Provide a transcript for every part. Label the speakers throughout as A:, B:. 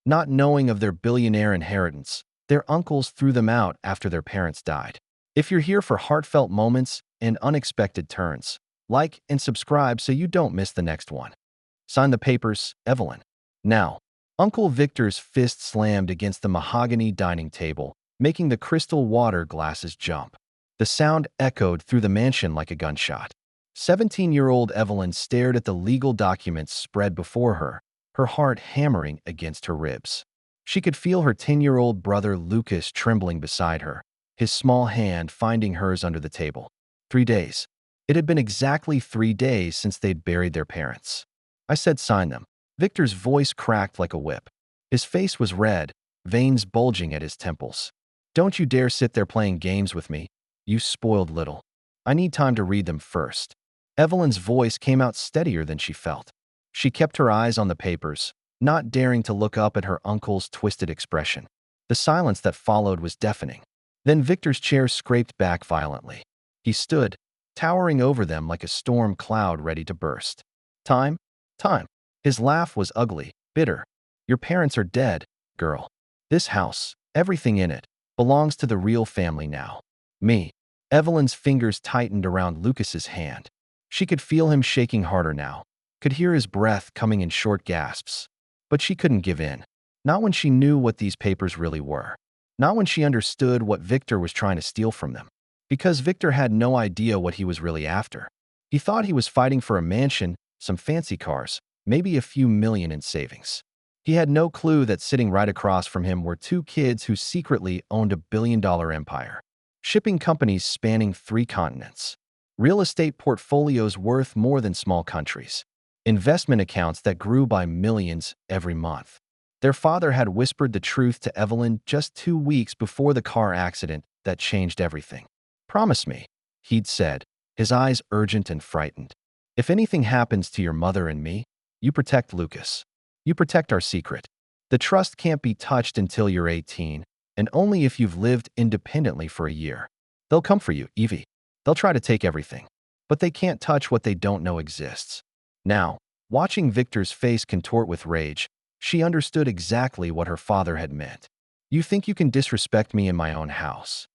A: not knowing of their billionaire inheritance. Their uncles threw them out after their parents died. If you're here for heartfelt moments and unexpected turns, like and subscribe so you don't miss the next one. Sign the papers, Evelyn. Now, Uncle Victor's fist slammed against the mahogany dining table, making the crystal water glasses jump. The sound echoed through the mansion like a gunshot. 17-year-old Evelyn stared at the legal documents spread before her, her heart hammering against her ribs. She could feel her 10-year-old brother Lucas trembling beside her, his small hand finding hers under the table. 3 days. It had been exactly 3 days since they'd buried their parents. I said sign them. Victor's voice cracked like a whip. His face was red, veins bulging at his temples. Don't you dare sit there playing games with me, you spoiled little. I need time to read them first. Evelyn's voice came out steadier than she felt. She kept her eyes on the papers, not daring to look up at her uncle's twisted expression. The silence that followed was deafening. Then Victor's chair scraped back violently. He stood, towering over them like a storm cloud ready to burst. Time? Time. His laugh was ugly, bitter. Your parents are dead, girl. This house, everything in it, belongs to the real family now. Me. Evelyn's fingers tightened around Lucas's hand. She could feel him shaking harder now, could hear his breath coming in short gasps. But she couldn't give in. Not when she knew what these papers really were. Not when she understood what Victor was trying to steal from them. Because Victor had no idea what he was really after. He thought he was fighting for a mansion, some fancy cars, maybe a few million in savings. He had no clue that sitting right across from him were 2 kids who secretly owned a billion-dollar empire. Shipping companies spanning 3 continents. Real estate portfolios worth more than small countries. Investment accounts that grew by millions every month. Their father had whispered the truth to Evelyn just 2 weeks before the car accident that changed everything. Promise me, he'd said, his eyes urgent and frightened. If anything happens to your mother and me, you protect Lucas. You protect our secret. The trust can't be touched until you're 18, and only if you've lived independently for a year. They'll come for you, Evie. They'll try to take everything, but they can't touch what they don't know exists. Now, watching Victor's face contort with rage, she understood exactly what her father had meant. You think you can disrespect me in my own house?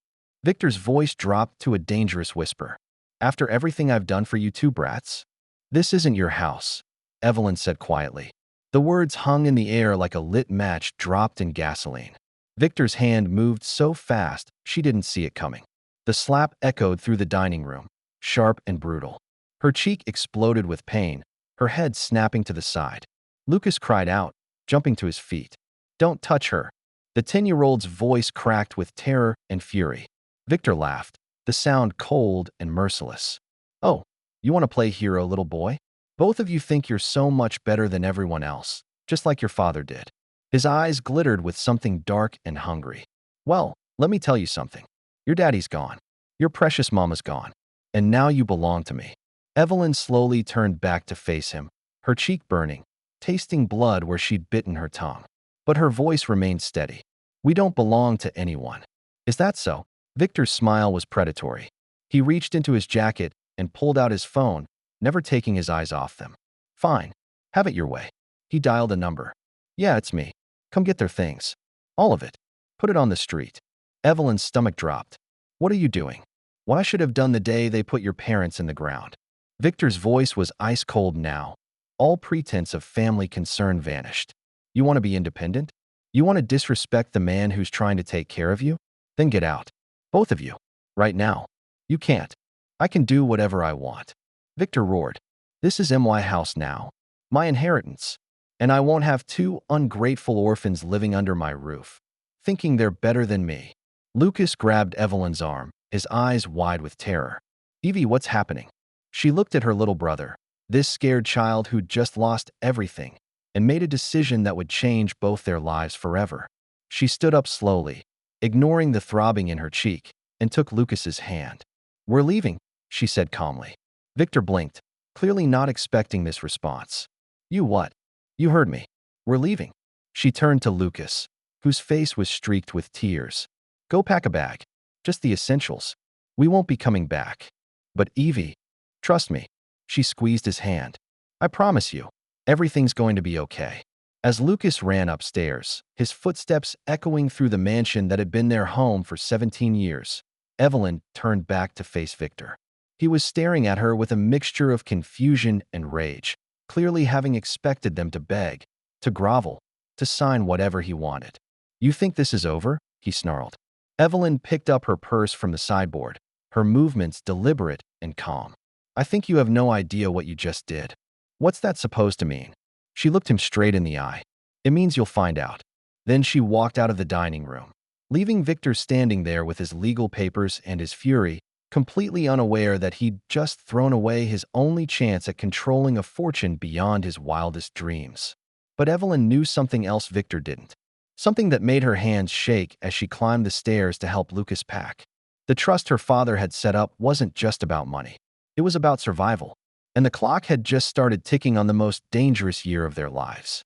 A: Victor's voice dropped to a dangerous whisper. After everything I've done for you 2 brats? This isn't your house, Evelyn said quietly. The words hung in the air like a lit match dropped in gasoline. Victor's hand moved so fast she didn't see it coming. The slap echoed through the dining room, sharp and brutal. Her cheek exploded with pain, her head snapping to the side. Lucas cried out, jumping to his feet. Don't touch her. The 10-year-old's voice cracked with terror and fury. Victor laughed, the sound cold and merciless. Oh, you want to play hero, little boy? Both of you think you're so much better than everyone else, just like your father did. His eyes glittered with something dark and hungry. Well, let me tell you something. Your daddy's gone. Your precious mama's gone. And now you belong to me. Evelyn slowly turned back to face him, her cheek burning, tasting blood where she'd bitten her tongue. But her voice remained steady. We don't belong to anyone. Is that so? Victor's smile was predatory. He reached into his jacket and pulled out his phone, never taking his eyes off them. Fine. Have it your way. He dialed a number. Yeah, it's me. Come get their things. All of it. Put it on the street. Evelyn's stomach dropped. What are you doing? What I should have done the day they put your parents in the ground. Victor's voice was ice cold now. All pretense of family concern vanished. You want to be independent? You want to disrespect the man who's trying to take care of you? Then get out. Both of you. Right now. You can't. I can do whatever I want. Victor roared. This is my house now. My inheritance. And I won't have 2 ungrateful orphans living under my roof, thinking they're better than me. Lucas grabbed Evelyn's arm, his eyes wide with terror. Evie, what's happening? She looked at her little brother, this scared child who'd just lost everything, and made a decision that would change both their lives forever. She stood up slowly, ignoring the throbbing in her cheek, and took Lucas's hand. We're leaving, she said calmly. Victor blinked, clearly not expecting this response. You what? You heard me. We're leaving. She turned to Lucas, whose face was streaked with tears. Go pack a bag. Just the essentials. We won't be coming back. But Evie, trust me. She squeezed his hand. I promise you, everything's going to be okay. As Lucas ran upstairs, his footsteps echoing through the mansion that had been their home for 17 years, Evelyn turned back to face Victor. He was staring at her with a mixture of confusion and rage, clearly having expected them to beg, to grovel, to sign whatever he wanted. "You think this is over?" he snarled. Evelyn picked up her purse from the sideboard, her movements deliberate and calm. "I think you have no idea what you just did." "What's that supposed to mean?" She looked him straight in the eye. "It means you'll find out." Then she walked out of the dining room, leaving Victor standing there with his legal papers and his fury, completely unaware that he'd just thrown away his only chance at controlling a fortune beyond his wildest dreams. But Evelyn knew something else Victor didn't. Something that made her hands shake as she climbed the stairs to help Lucas pack. The trust her father had set up wasn't just about money. It was about survival. And the clock had just started ticking on the most dangerous year of their lives.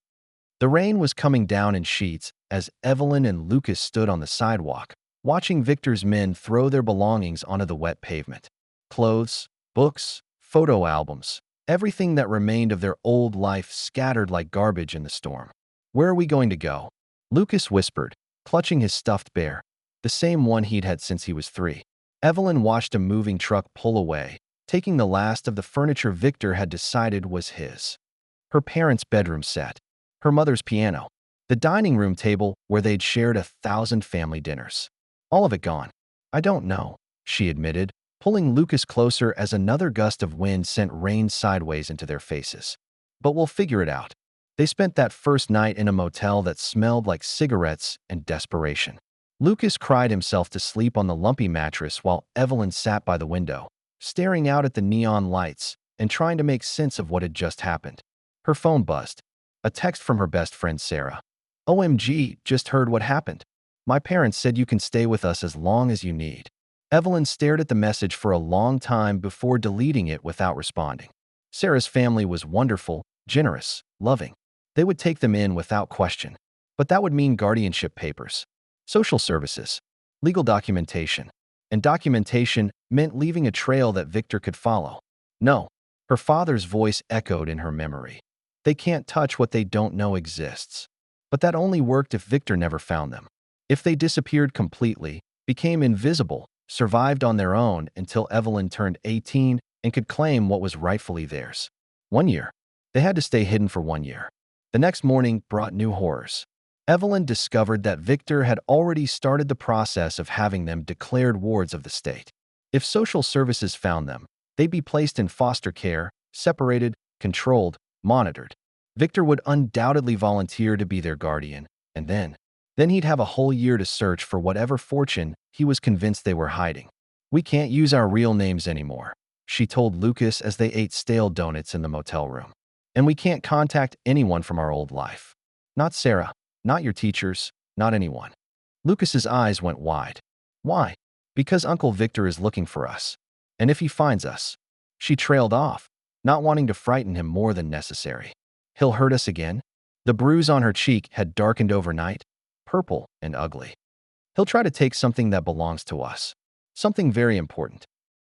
A: The rain was coming down in sheets as Evelyn and Lucas stood on the sidewalk, watching Victor's men throw their belongings onto the wet pavement. Clothes, books, photo albums, everything that remained of their old life scattered like garbage in the storm. "Where are we going to go?" Lucas whispered, clutching his stuffed bear, the same one he'd had since he was 3. Evelyn watched a moving truck pull away, taking the last of the furniture Victor had decided was his. Her parents' bedroom set, her mother's piano, the dining room table where they'd shared 1,000 family dinners. All of it gone. "I don't know," she admitted, pulling Lucas closer as another gust of wind sent rain sideways into their faces. "But we'll figure it out." They spent that first night in a motel that smelled like cigarettes and desperation. Lucas cried himself to sleep on the lumpy mattress while Evelyn sat by the window, staring out at the neon lights and trying to make sense of what had just happened. Her phone buzzed. A text from her best friend Sarah. "OMG, just heard what happened. My parents said you can stay with us as long as you need." Evelyn stared at the message for a long time before deleting it without responding. Sarah's family was wonderful, generous, loving. They would take them in without question. But that would mean guardianship papers, social services, legal documentation. And documentation meant leaving a trail that Victor could follow. "No," her father's voice echoed in her memory. "They can't touch what they don't know exists." But that only worked if Victor never found them. If they disappeared completely, became invisible, survived on their own until Evelyn turned 18 and could claim what was rightfully theirs. 1 year. They had to stay hidden for 1 year. The next morning brought new horrors. Evelyn discovered that Victor had already started the process of having them declared wards of the state. If social services found them, they'd be placed in foster care, separated, controlled, monitored. Victor would undoubtedly volunteer to be their guardian, and then he'd have a whole year to search for whatever fortune he was convinced they were hiding. "We can't use our real names anymore," she told Lucas as they ate stale donuts in the motel room. "And we can't contact anyone from our old life. Not Sarah, not your teachers, not anyone." Lucas's eyes went wide. "Why?" "Because Uncle Victor is looking for us. And if he finds us..." She trailed off, not wanting to frighten him more than necessary. "He'll hurt us again?" The bruise on her cheek had darkened overnight, purple and ugly. "He'll try to take something that belongs to us. Something very important."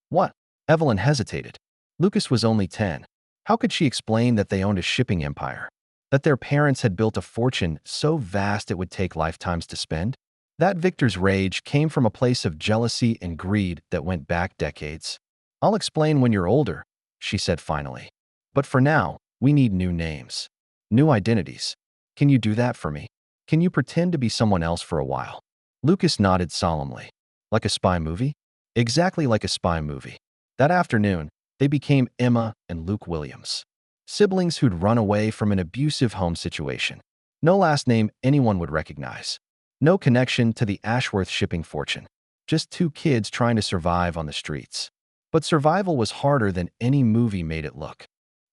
A: "What?" Evelyn hesitated. Lucas was only 10. How could she explain that they owned a shipping empire? That their parents had built a fortune so vast it would take lifetimes to spend? That Victor's rage came from a place of jealousy and greed that went back decades. "I'll explain when you're older," she said finally. "But for now, we need new names. New identities. Can you do that for me? Can you pretend to be someone else for a while?" Lucas nodded solemnly. "Like a spy movie?" Exactly like a spy movie. That afternoon, they became Emma and Luke Williams. Siblings who'd run away from an abusive home situation. No last name anyone would recognize. No connection to the Ashworth shipping fortune. Just 2 kids trying to survive on the streets. But survival was harder than any movie made it look.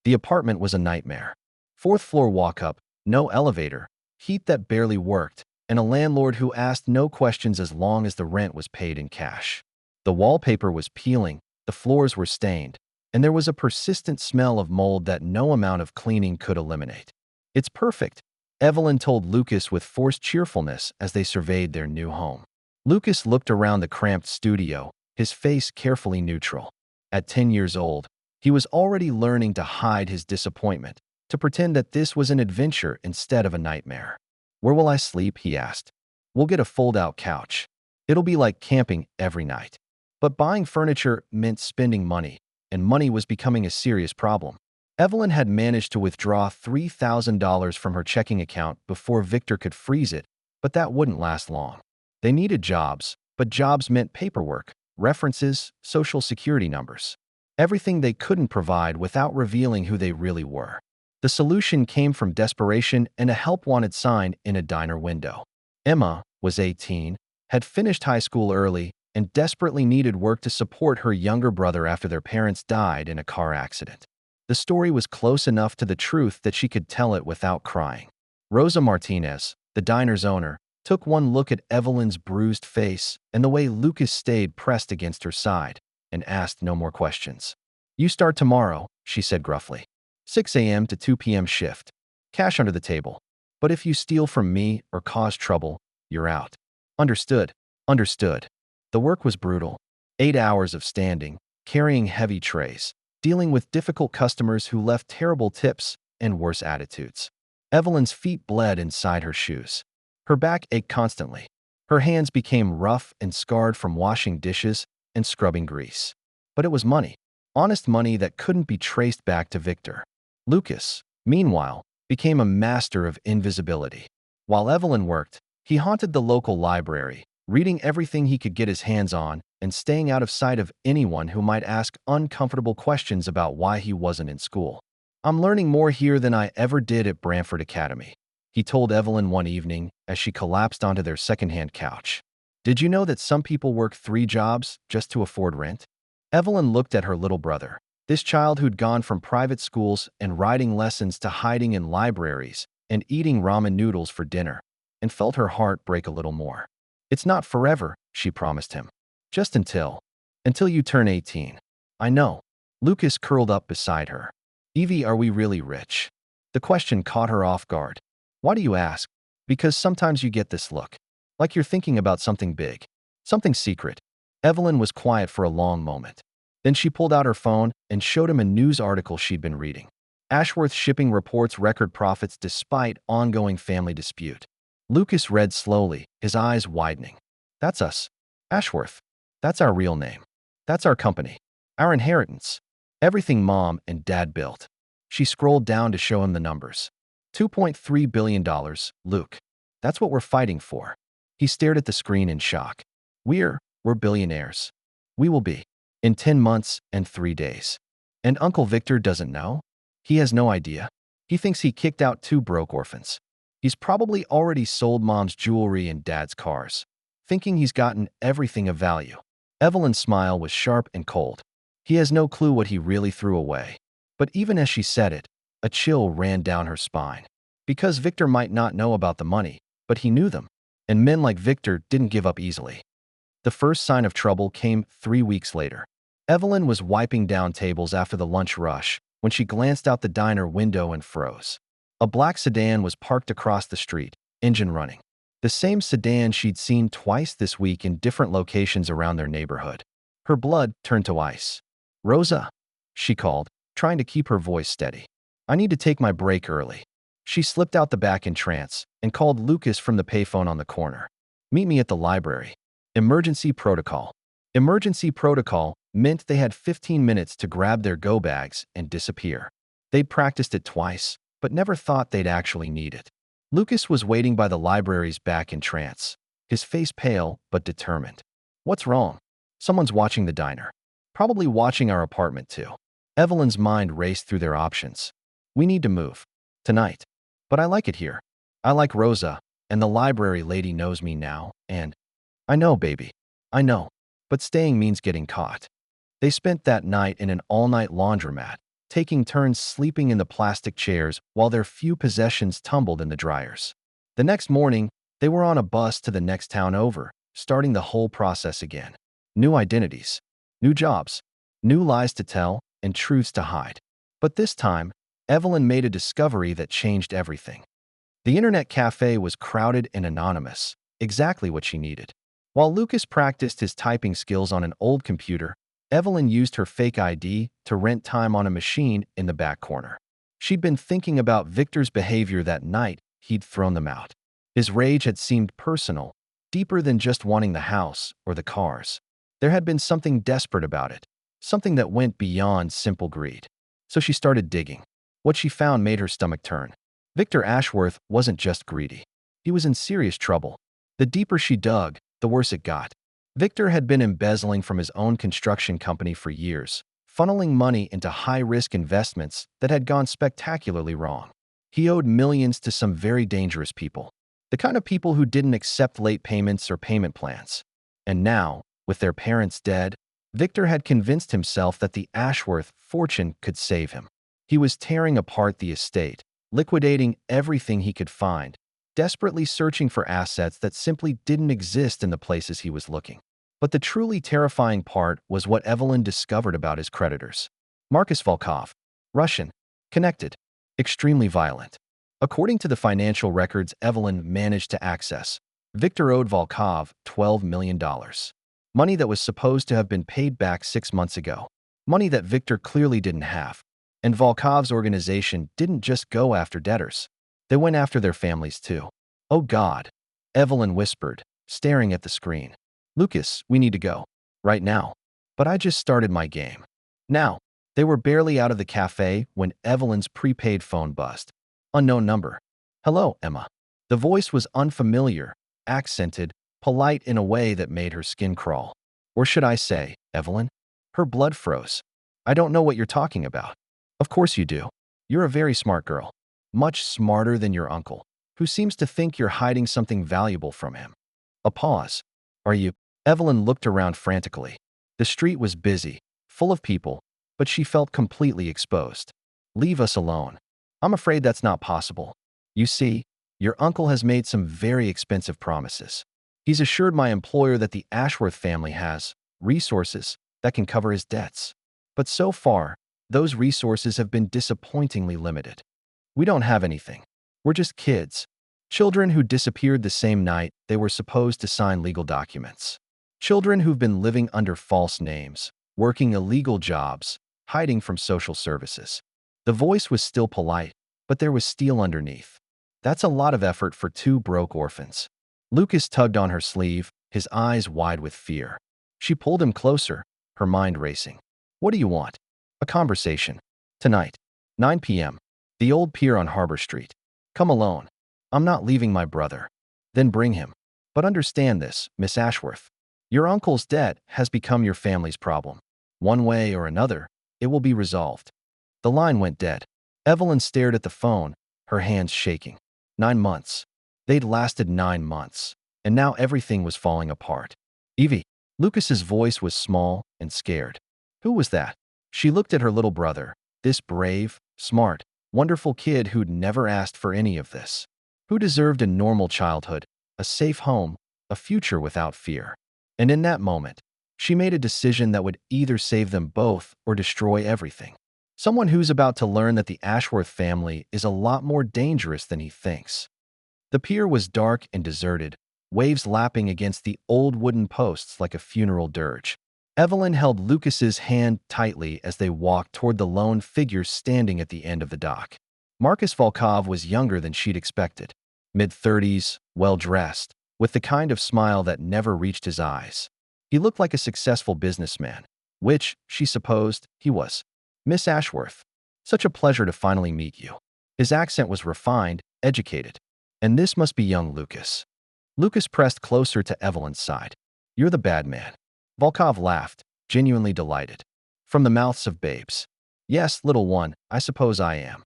A: The apartment was a nightmare. 4th floor walk-up, no elevator, heat that barely worked, and a landlord who asked no questions as long as the rent was paid in cash. The wallpaper was peeling, the floors were stained, and there was a persistent smell of mold that no amount of cleaning could eliminate. "It's perfect," Evelyn told Lucas with forced cheerfulness as they surveyed their new home. Lucas looked around the cramped studio, his face carefully neutral. At 10 years old, he was already learning to hide his disappointment, to pretend that this was an adventure instead of a nightmare. "Where will I sleep?" he asked. "We'll get a fold-out couch. It'll be like camping every night." But buying furniture meant spending money, and money was becoming a serious problem. Evelyn had managed to withdraw $3,000 from her checking account before Victor could freeze it, but that wouldn't last long. They needed jobs, but jobs meant paperwork, references, social security numbers. Everything they couldn't provide without revealing who they really were. The solution came from desperation and a help-wanted sign in a diner window. Emma was 18, had finished high school early, and desperately needed work to support her younger brother after their parents died in a car accident. The story was close enough to the truth that she could tell it without crying. Rosa Martinez, the diner's owner, took one look at Evelyn's bruised face and the way Lucas stayed pressed against her side, and asked no more questions. "You start tomorrow," she said gruffly. "6 a.m. to 2 p.m. shift. Cash under the table. But if you steal from me or cause trouble, you're out." "Understood." "Understood." The work was brutal. 8 hours of standing, carrying heavy trays, dealing with difficult customers who left terrible tips and worse attitudes. Evelyn's feet bled inside her shoes. Her back ached constantly. Her hands became rough and scarred from washing dishes and scrubbing grease. But it was money. Honest money that couldn't be traced back to Victor. Lucas, meanwhile, became a master of invisibility. While Evelyn worked, he haunted the local library, reading everything he could get his hands on and staying out of sight of anyone who might ask uncomfortable questions about why he wasn't in school. "I'm learning more here than I ever did at Brantford Academy," he told Evelyn one evening as she collapsed onto their secondhand couch. "Did you know that some people work 3 jobs just to afford rent?" Evelyn looked at her little brother, this child who'd gone from private schools and writing lessons to hiding in libraries and eating ramen noodles for dinner, and felt her heart break a little more. "It's not forever," she promised him. "Just until you turn 18. "I know." Lucas curled up beside her. "Evie, are we really rich?" The question caught her off guard. "Why do you ask?" "Because sometimes you get this look. Like you're thinking about something big. Something secret." Evelyn was quiet for a long moment. Then she pulled out her phone and showed him a news article she'd been reading. Ashworth Shipping reports record profits despite ongoing family dispute. Lucas read slowly, his eyes widening. "That's us. Ashworth. That's our real name. That's our company. Our inheritance. Everything Mom and Dad built." She scrolled down to show him the numbers. $2.3 billion, Luke. "That's what we're fighting for." He stared at the screen in shock. We're billionaires. We will be. In 10 months and 3 days. And Uncle Victor doesn't know? He has no idea. He thinks he kicked out 2 broke orphans. He's probably already sold Mom's jewelry and Dad's cars, thinking he's gotten everything of value. Evelyn's smile was sharp and cold. He has no clue what he really threw away. But even as she said it, a chill ran down her spine. Because Victor might not know about the money, but he knew them. And men like Victor didn't give up easily. The first sign of trouble came 3 weeks later. Evelyn was wiping down tables after the lunch rush when she glanced out the diner window and froze. A black sedan was parked across the street, engine running. The same sedan she'd seen twice this week in different locations around their neighborhood. Her blood turned to ice. "Rosa," she called, trying to keep her voice steady. "I need to take my break early." She slipped out the back in trance and called Lucas from the payphone on the corner. "Meet me at the library." Emergency protocol. Emergency protocol meant they had 15 minutes to grab their go bags and disappear. They'd practiced it twice, but never thought they'd actually need it. Lucas was waiting by the library's back in trance, his face pale but determined. "What's wrong?" "Someone's watching the diner. Probably watching our apartment too." Evelyn's mind raced through their options. "We need to move. Tonight. But I like it here. I like Rosa, and the library lady knows me now, and—" "I know, baby. I know. But staying means getting caught." They spent that night in an all-night laundromat, taking turns sleeping in the plastic chairs while their few possessions tumbled in the dryers. The next morning, they were on a bus to the next town over, starting the whole process again. New identities, new jobs, new lies to tell, and truths to hide. But this time, Evelyn made a discovery that changed everything. The internet cafe was crowded and anonymous, exactly what she needed. While Lucas practiced his typing skills on an old computer, Evelyn used her fake ID to rent time on a machine in the back corner. She'd been thinking about Victor's behavior that night he'd thrown them out. His rage had seemed personal, deeper than just wanting the house or the cars. There had been something desperate about it, something that went beyond simple greed. So she started digging. What she found made her stomach turn. Victor Ashworth wasn't just greedy. He was in serious trouble. The deeper she dug, the worse it got. Victor had been embezzling from his own construction company for years, funneling money into high-risk investments that had gone spectacularly wrong. He owed millions to some very dangerous people, the kind of people who didn't accept late payments or payment plans. And now, with their parents dead, Victor had convinced himself that the Ashworth fortune could save him. He was tearing apart the estate, liquidating everything he could find, desperately searching for assets that simply didn't exist in the places he was looking. But the truly terrifying part was what Evelyn discovered about his creditors. Marcus Volkov, Russian, connected, extremely violent. According to the financial records Evelyn managed to access, Victor owed Volkov $12 million. Money that was supposed to have been paid back 6 months ago. Money that Victor clearly didn't have. And Volkov's organization didn't just go after debtors. They went after their families too. Oh God, Evelyn whispered, staring at the screen. Lucas, we need to go. Right now. But I just started my game. Now. They were barely out of the cafe when Evelyn's prepaid phone buzzed. Unknown number. Hello, Emma. The voice was unfamiliar, accented, polite in a way that made her skin crawl. Or should I say, Evelyn? Her blood froze. I don't know what you're talking about. Of course you do. You're a very smart girl. Much smarter than your uncle, who seems to think you're hiding something valuable from him. A pause. Are you? Evelyn looked around frantically. The street was busy, full of people, but she felt completely exposed. Leave us alone. I'm afraid that's not possible. You see, your uncle has made some very expensive promises. He's assured my employer that the Ashworth family has resources that can cover his debts. But so far, those resources have been disappointingly limited. We don't have anything. We're just kids. Children who disappeared the same night they were supposed to sign legal documents. Children who've been living under false names, working illegal jobs, hiding from social services. The voice was still polite, but there was steel underneath. That's a lot of effort for 2 broke orphans. Lucas tugged on her sleeve, his eyes wide with fear. She pulled him closer, her mind racing. What do you want? A conversation. Tonight. 9 p.m. The old pier on Harbor Street. Come alone. I'm not leaving my brother. Then bring him. But understand this, Miss Ashworth. Your uncle's debt has become your family's problem. One way or another, it will be resolved. The line went dead. Evelyn stared at the phone, her hands shaking. 9 months. They'd lasted 9 months, and now everything was falling apart. Evie. Lucas's voice was small and scared. Who was that? She looked at her little brother, this brave, smart, wonderful kid who'd never asked for any of this. Who deserved a normal childhood, a safe home, a future without fear. And in that moment, she made a decision that would either save them both or destroy everything. Someone who's about to learn that the Ashworth family is a lot more dangerous than he thinks. The pier was dark and deserted, waves lapping against the old wooden posts like a funeral dirge. Evelyn held Lucas's hand tightly as they walked toward the lone figure standing at the end of the dock. Marcus Volkov was younger than she'd expected. Mid-30s, well-dressed, with the kind of smile that never reached his eyes. He looked like a successful businessman, which, she supposed, he was. Miss Ashworth, such a pleasure to finally meet you. His accent was refined, educated. And this must be young Lucas. Lucas pressed closer to Evelyn's side. You're the bad man. Volkov laughed, genuinely delighted. From the mouths of babes. Yes, little one, I suppose I am.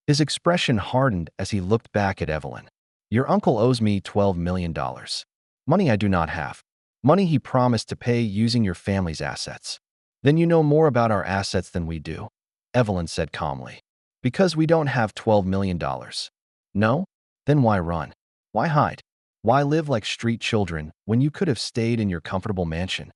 A: His expression hardened as he looked back at Evelyn. Your uncle owes me $12 million. Money I do not have. Money he promised to pay using your family's assets. Then you know more about our assets than we do, Evelyn said calmly. Because we don't have $12 million. No? Then why run? Why hide? Why live like street children when you could have stayed in your comfortable mansion?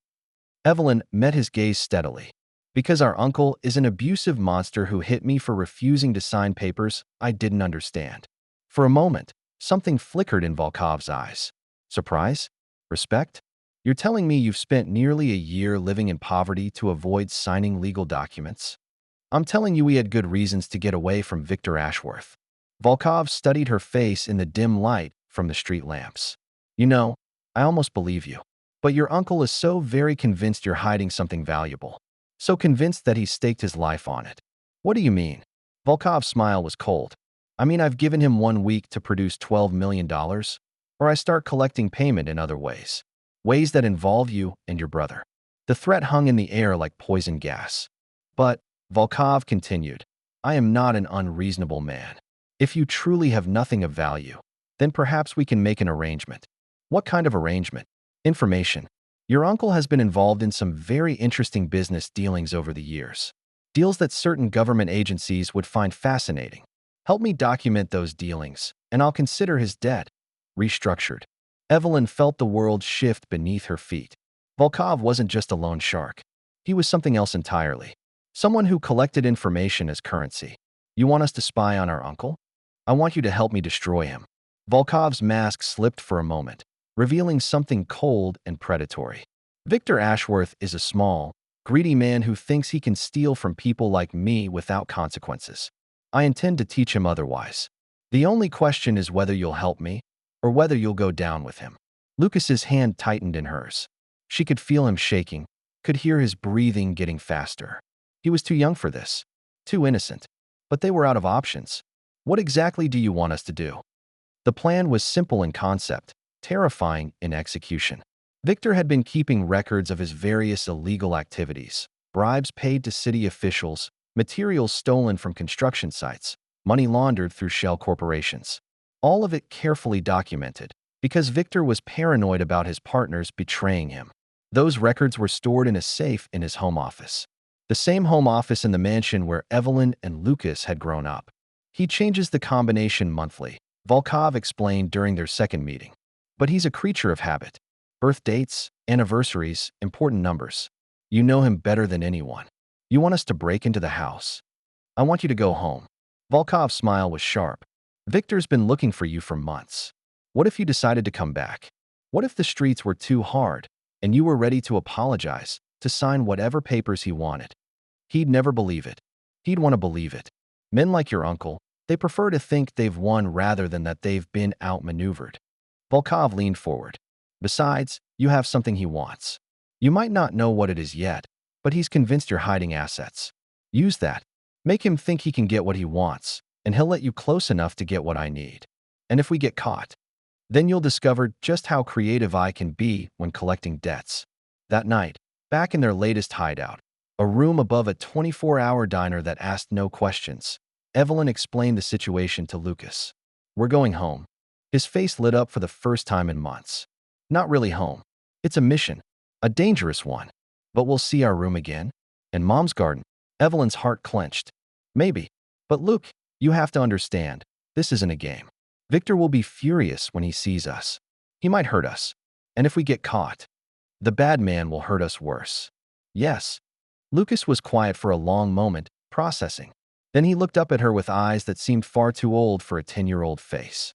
A: Evelyn met his gaze steadily. Because our uncle is an abusive monster who hit me for refusing to sign papers I didn't understand. For a moment, something flickered in Volkov's eyes. Surprise? Respect? You're telling me you've spent nearly a year living in poverty to avoid signing legal documents? I'm telling you, we had good reasons to get away from Victor Ashworth. Volkov studied her face in the dim light from the street lamps. You know, I almost believe you. But your uncle is so very convinced you're hiding something valuable. So convinced that he staked his life on it. What do you mean? Volkov's smile was cold. I mean, I've given him 1 week to produce $12 million, or I start collecting payment in other ways. Ways that involve you and your brother. The threat hung in the air like poison gas. But, Volkov continued, I am not an unreasonable man. If you truly have nothing of value, then perhaps we can make an arrangement. What kind of arrangement? Information. Your uncle has been involved in some very interesting business dealings over the years. Deals that certain government agencies would find fascinating. Help me document those dealings, and I'll consider his debt restructured. Evelyn felt the world shift beneath her feet. Volkov wasn't just a loan shark. He was something else entirely. Someone who collected information as currency. You want us to spy on our uncle? I want you to help me destroy him. Volkov's mask slipped for a moment, revealing something cold and predatory. Victor Ashworth is a small, greedy man who thinks he can steal from people like me without consequences. I intend to teach him otherwise. The only question is whether you'll help me, or whether you'll go down with him. Lucas's hand tightened in hers. She could feel him shaking, could hear his breathing getting faster. He was too young for this, too innocent. But they were out of options. What exactly do you want us to do? The plan was simple in concept, terrifying in execution. Victor had been keeping records of his various illegal activities, bribes paid to city officials, materials stolen from construction sites, money laundered through shell corporations. All of it carefully documented, because Victor was paranoid about his partners betraying him. Those records were stored in a safe in his home office. The same home office in the mansion where Evelyn and Lucas had grown up. He changes the combination monthly, Volkov explained during their second meeting. But he's a creature of habit. Birth dates, anniversaries, important numbers. You know him better than anyone. You want us to break into the house. I want you to go home. Volkov's smile was sharp. Victor's been looking for you for months. What if you decided to come back? What if the streets were too hard, and you were ready to apologize, to sign whatever papers he wanted? He'd never believe it. He'd want to believe it. Men like your uncle, they prefer to think they've won rather than that they've been outmaneuvered. Volkov leaned forward. Besides, you have something he wants. You might not know what it is yet, but he's convinced you're hiding assets. Use that. Make him think he can get what he wants, and he'll let you close enough to get what I need. And if we get caught, then you'll discover just how creative I can be when collecting debts. That night, back in their latest hideout, a room above a 24-hour diner that asked no questions, Evelyn explained the situation to Lucas. We're going home. His face lit up for the first time in months. Not really home. It's a mission. A dangerous one. But we'll see our room again. In Mom's garden. Evelyn's heart clenched. Maybe. But Luke, you have to understand, this isn't a game. Victor will be furious when he sees us. He might hurt us. And if we get caught, the bad man will hurt us worse. Yes. Lucas was quiet for a long moment, processing. Then he looked up at her with eyes that seemed far too old for a 10-year-old face.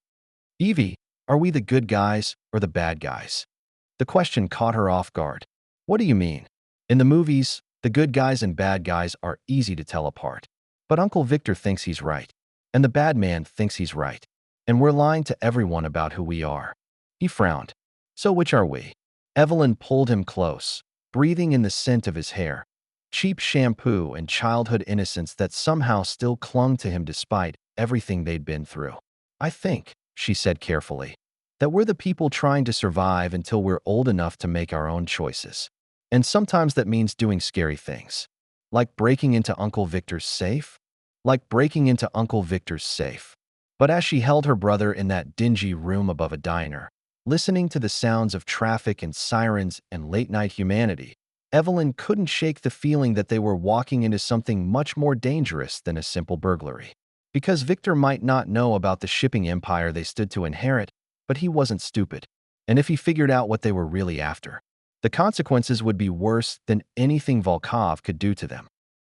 A: Evie, are we the good guys or the bad guys? The question caught her off guard. What do you mean? In the movies, the good guys and bad guys are easy to tell apart. But Uncle Victor thinks he's right. And the bad man thinks he's right. And we're lying to everyone about who we are. He frowned. So which are we? Evelyn pulled him close, breathing in the scent of his hair. Cheap shampoo and childhood innocence that somehow still clung to him despite everything they'd been through. I think, she said carefully, that we're the people trying to survive until we're old enough to make our own choices. And sometimes that means doing scary things. Like breaking into Uncle Victor's safe? Like breaking into Uncle Victor's safe. But as she held her brother in that dingy room above a diner, listening to the sounds of traffic and sirens and late-night humanity, Evelyn couldn't shake the feeling that they were walking into something much more dangerous than a simple burglary. Because Victor might not know about the shipping empire they stood to inherit, but he wasn't stupid. And if he figured out what they were really after, the consequences would be worse than anything Volkov could do to them.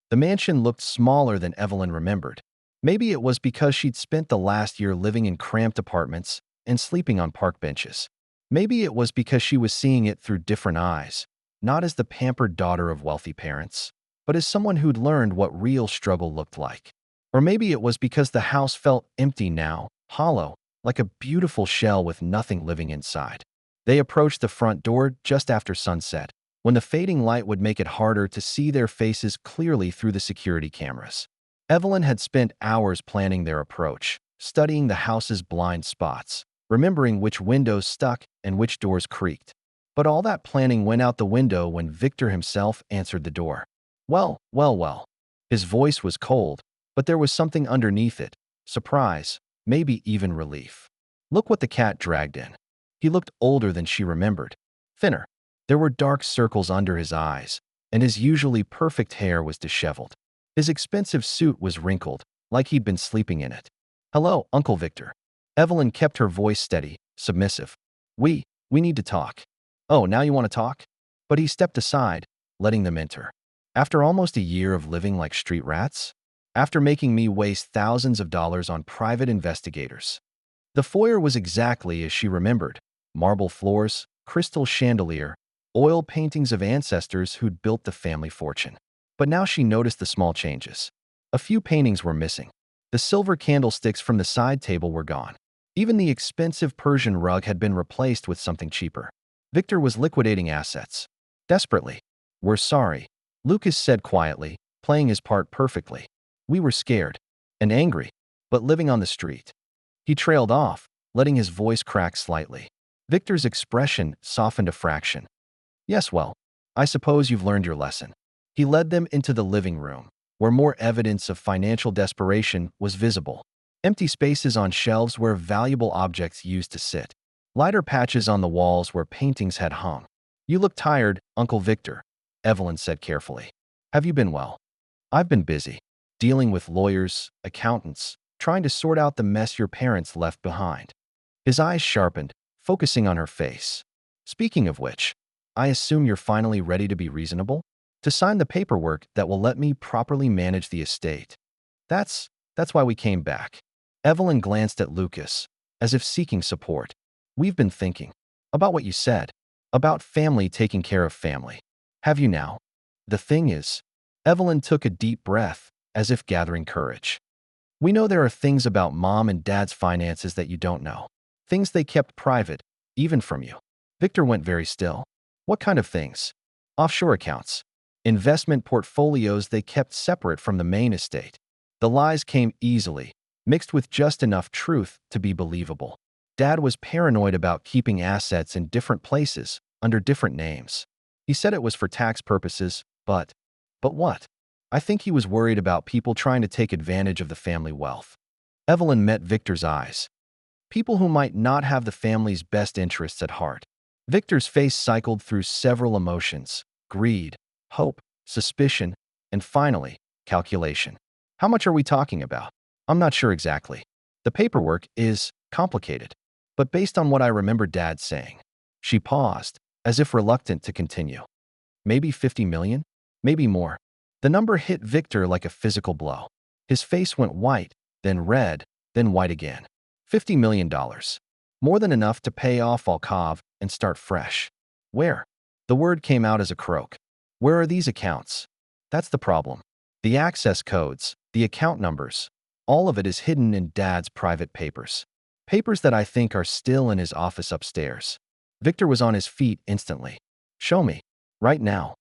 A: The mansion looked smaller than Evelyn remembered. Maybe it was because she'd spent the last year living in cramped apartments and sleeping on park benches. Maybe it was because she was seeing it through different eyes, not as the pampered daughter of wealthy parents. but as someone who'd learned what real struggle looked like. Or maybe it was because the house felt empty now, hollow, like a beautiful shell with nothing living inside. They approached the front door just after sunset, when the fading light would make it harder to see their faces clearly through the security cameras. Evelyn had spent hours planning their approach, studying the house's blind spots, remembering which windows stuck and which doors creaked. But all that planning went out the window when Victor himself answered the door. Well, well, well. His voice was cold, but there was something underneath it, surprise, maybe even relief. Look what the cat dragged in. He looked older than she remembered, thinner. There were dark circles under his eyes, and his usually perfect hair was disheveled. His expensive suit was wrinkled, like he'd been sleeping in it. Hello, Uncle Victor. Evelyn kept her voice steady, submissive. We need to talk. Oh, now you want to talk? But he stepped aside, letting them enter. After almost a year of living like street rats? After making me waste thousands of dollars on private investigators. The foyer was exactly as she remembered. Marble floors, crystal chandelier, oil paintings of ancestors who'd built the family fortune. But now she noticed the small changes. A few paintings were missing. The silver candlesticks from the side table were gone. Even the expensive Persian rug had been replaced with something cheaper. Victor was liquidating assets. Desperately. We're sorry, Lucas said quietly, playing his part perfectly. We were scared and angry, but living on the street. He trailed off, letting his voice crack slightly. Victor's expression softened a fraction. Yes, well, I suppose you've learned your lesson. He led them into the living room, where more evidence of financial desperation was visible. Empty spaces on shelves where valuable objects used to sit. Lighter patches on the walls where paintings had hung. You look tired, Uncle Victor, Evelyn said carefully. Have you been well? I've been busy, dealing with lawyers, accountants, trying to sort out the mess your parents left behind. His eyes sharpened, focusing on her face. Speaking of which, I assume you're finally ready to be reasonable? To sign the paperwork that will let me properly manage the estate. That's why we came back. Evelyn glanced at Lucas, as if seeking support. We've been thinking about what you said, about family taking care of family. Have you now? The thing is, Evelyn took a deep breath, as if gathering courage. We know there are things about Mom and Dad's finances that you don't know. Things they kept private, even from you. Victor went very still. What kind of things? Offshore accounts. Investment portfolios they kept separate from the main estate. The lies came easily, mixed with just enough truth to be believable. Dad was paranoid about keeping assets in different places, under different names. He said it was for tax purposes, but what? I think he was worried about people trying to take advantage of the family wealth. Evelyn met Victor's eyes. People who might not have the family's best interests at heart. Victor's face cycled through several emotions: greed, hope, suspicion, and finally, calculation. How much are we talking about? I'm not sure exactly. The paperwork is complicated, but based on what I remember Dad saying. She paused, as if reluctant to continue. Maybe 50 million? Maybe more. The number hit Victor like a physical blow. His face went white, then red, then white again. $50 million. More than enough to pay off Alcove and start fresh. Where? The word came out as a croak. Where are these accounts? That's the problem. The access codes, the account numbers, all of it is hidden in Dad's private papers. Papers that I think are still in his office upstairs. Victor was on his feet instantly. Show me. Right now.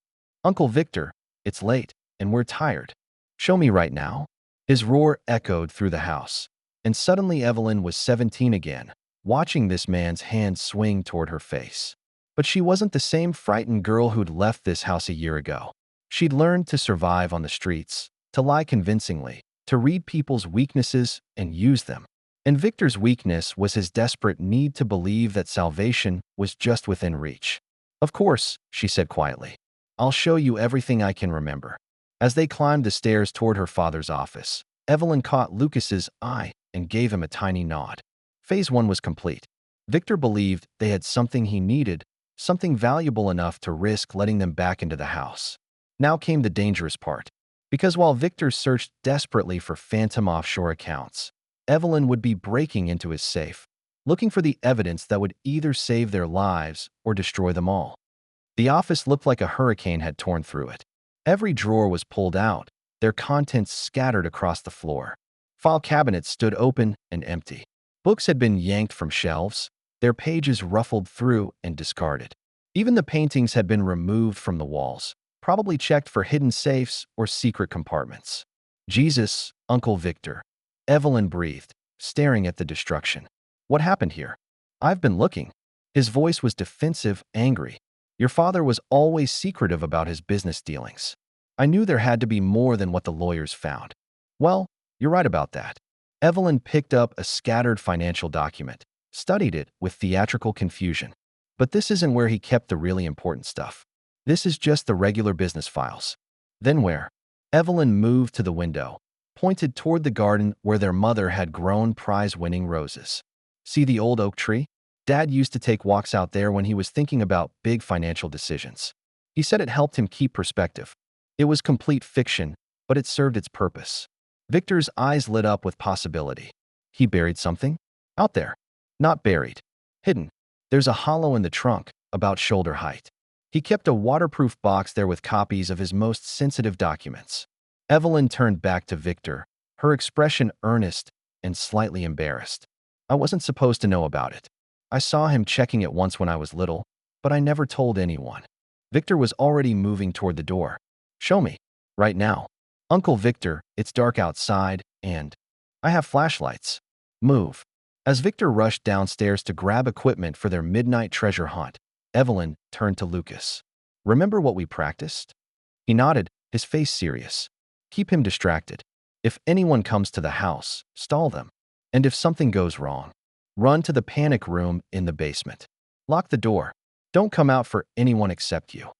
A: Uncle Victor, it's late, and we're tired. Show me right now. His roar echoed through the house. And suddenly Evelyn was 17 again, watching this man's hand swing toward her face. But she wasn't the same frightened girl who'd left this house a year ago. She'd learned to survive on the streets, to lie convincingly, to read people's weaknesses and use them. And Victor's weakness was his desperate need to believe that salvation was just within reach. Of course, she said quietly. I'll show you everything I can remember. As they climbed the stairs toward her father's office, Evelyn caught Lucas's eye and gave him a tiny nod. Phase 1 was complete. Victor believed they had something he needed, something valuable enough to risk letting them back into the house. Now came the dangerous part. Because while Victor searched desperately for phantom offshore accounts, Evelyn would be breaking into his safe, looking for the evidence that would either save their lives or destroy them all. The office looked like a hurricane had torn through it. Every drawer was pulled out, their contents scattered across the floor. File cabinets stood open and empty. Books had been yanked from shelves, their pages ruffled through and discarded. Even the paintings had been removed from the walls, probably checked for hidden safes or secret compartments. Jesus, Uncle Victor. Evelyn breathed, staring at the destruction. What happened here? I've been looking. His voice was defensive, angry. Your father was always secretive about his business dealings. I knew there had to be more than what the lawyers found. Well, you're right about that. Evelyn picked up a scattered financial document, studied it with theatrical confusion. But this isn't where he kept the really important stuff. This is just the regular business files. Then where? Evelyn moved to the window, pointed toward the garden where their mother had grown prize-winning roses. See the old oak tree? Dad used to take walks out there when he was thinking about big financial decisions. He said it helped him keep perspective. It was complete fiction, but it served its purpose. Victor's eyes lit up with possibility. He buried something? Out there. Not buried. Hidden. There's a hollow in the trunk, about shoulder height. He kept a waterproof box there with copies of his most sensitive documents. Evelyn turned back to Victor, her expression earnest and slightly embarrassed. I wasn't supposed to know about it. I saw him checking it once when I was little, but I never told anyone. Victor was already moving toward the door. Show me. Right now. Uncle Victor, it's dark outside, and I have flashlights. Move. As Victor rushed downstairs to grab equipment for their midnight treasure hunt, Evelyn turned to Lucas. Remember what we practiced? He nodded, his face serious. Keep him distracted. If anyone comes to the house, stall them. And if something goes wrong, run to the panic room in the basement. Lock the door. Don't come out for anyone except you.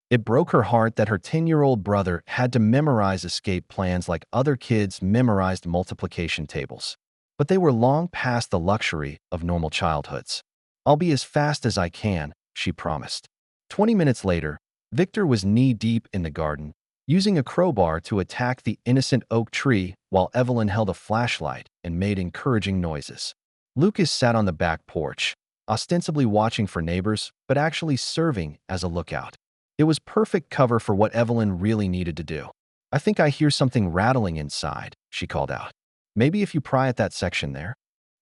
A: It broke her heart that her 10-year-old brother had to memorize escape plans like other kids memorized multiplication tables. But they were long past the luxury of normal childhoods. I'll be as fast as I can, she promised. 20 minutes later, Victor was knee-deep in the garden, using a crowbar to attack the innocent oak tree while Evelyn held a flashlight and made encouraging noises. Lucas sat on the back porch, ostensibly watching for neighbors, but actually serving as a lookout. It was perfect cover for what Evelyn really needed to do. I think I hear something rattling inside, she called out. Maybe if you pry at that section there.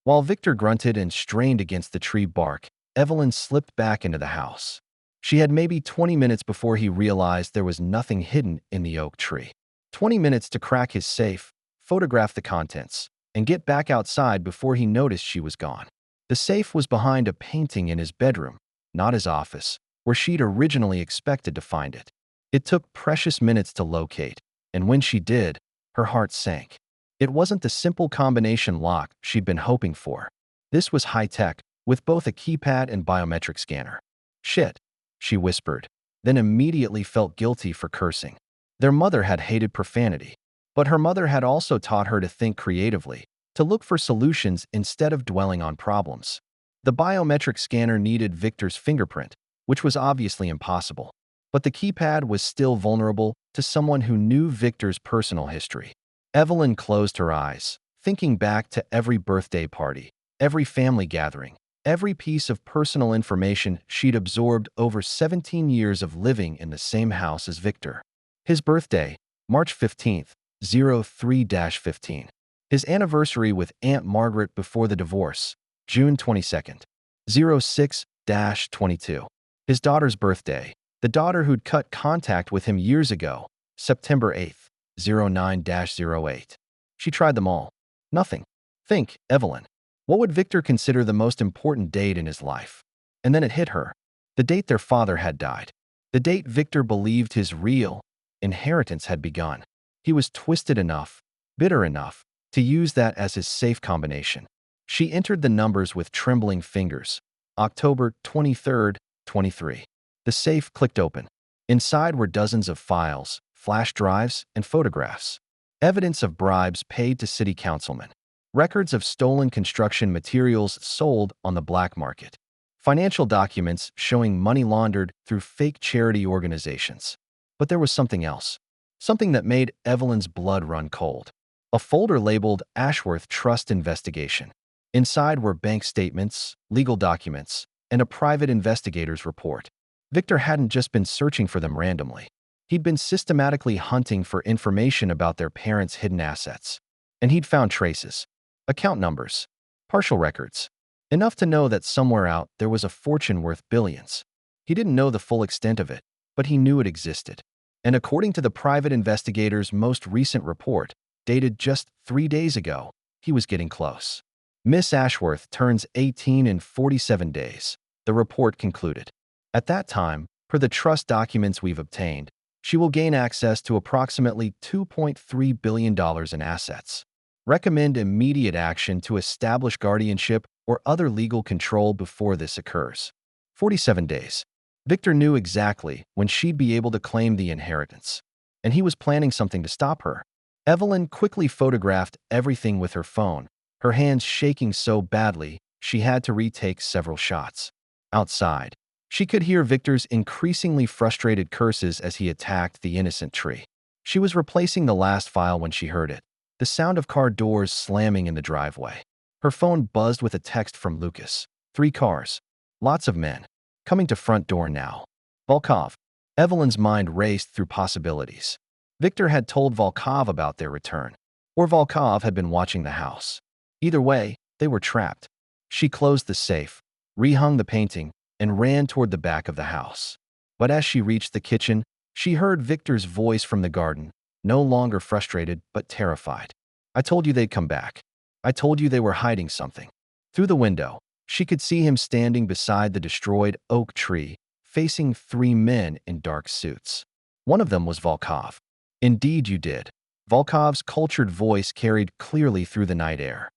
A: While Victor grunted and strained against the tree bark, Evelyn slipped back into the house. She had maybe 20 minutes before he realized there was nothing hidden in the oak tree. 20 minutes to crack his safe, photograph the contents, and get back outside before he noticed she was gone. The safe was behind a painting in his bedroom, not his office, where she'd originally expected to find it. It took precious minutes to locate, and when she did, her heart sank. It wasn't the simple combination lock she'd been hoping for. This was high-tech, with both a keypad and biometric scanner. Shit, she whispered, then immediately felt guilty for cursing. Their mother had hated profanity, but her mother had also taught her to think creatively, to look for solutions instead of dwelling on problems. The biometric scanner needed Victor's fingerprint, which was obviously impossible, but the keypad was still vulnerable to someone who knew Victor's personal history. Evelyn closed her eyes, thinking back to every birthday party, every family gathering, every piece of personal information she'd absorbed over 17 years of living in the same house as Victor. His birthday, March 15th, 03-15. His anniversary with Aunt Margaret before the divorce, June 22nd, 06-22. His daughter's birthday, the daughter who'd cut contact with him years ago, September 8th, 09-08. She tried them all. Nothing. Think, Evelyn. What would Victor consider the most important date in his life? And then it hit her. The date their father had died. The date Victor believed his real inheritance had begun. He was twisted enough, bitter enough, to use that as his safe combination. She entered the numbers with trembling fingers. October 23rd, 23. The safe clicked open. Inside were dozens of files, flash drives, and photographs. Evidence of bribes paid to city councilmen. Records of stolen construction materials sold on the black market. Financial documents showing money laundered through fake charity organizations. But there was something else. Something that made Evelyn's blood run cold. A folder labeled Ashworth Trust Investigation. Inside were bank statements, legal documents, and a private investigator's report. Victor hadn't just been searching for them randomly. He'd been systematically hunting for information about their parents' hidden assets. And he'd found traces, account numbers, partial records, enough to know that somewhere out there was a fortune worth billions. He didn't know the full extent of it, but he knew it existed. And according to the private investigator's most recent report, dated just 3 days ago, he was getting close. Miss Ashworth turns 18 in 47 days, the report concluded. At that time, per the trust documents we've obtained, she will gain access to approximately $2.3 billion in assets. Recommend immediate action to establish guardianship or other legal control before this occurs. 47 days. Victor knew exactly when she'd be able to claim the inheritance, and he was planning something to stop her. Evelyn quickly photographed everything with her phone, her hands shaking so badly she had to retake several shots. Outside, she could hear Victor's increasingly frustrated curses as he attacked the innocent tree. She was replacing the last file when she heard it, the sound of car doors slamming in the driveway. Her phone buzzed with a text from Lucas. 3 cars. Lots of men. Coming to front door now. Volkov. Evelyn's mind raced through possibilities. Victor had told Volkov about their return, or Volkov had been watching the house. Either way, they were trapped. She closed the safe, rehung the painting, and ran toward the back of the house. But as she reached the kitchen, she heard Victor's voice from the garden, no longer frustrated but terrified. I told you they'd come back. I told you they were hiding something. Through the window, she could see him standing beside the destroyed oak tree, facing 3 men in dark suits. One of them was Volkov. Indeed you did. Volkov's cultured voice carried clearly through the night air.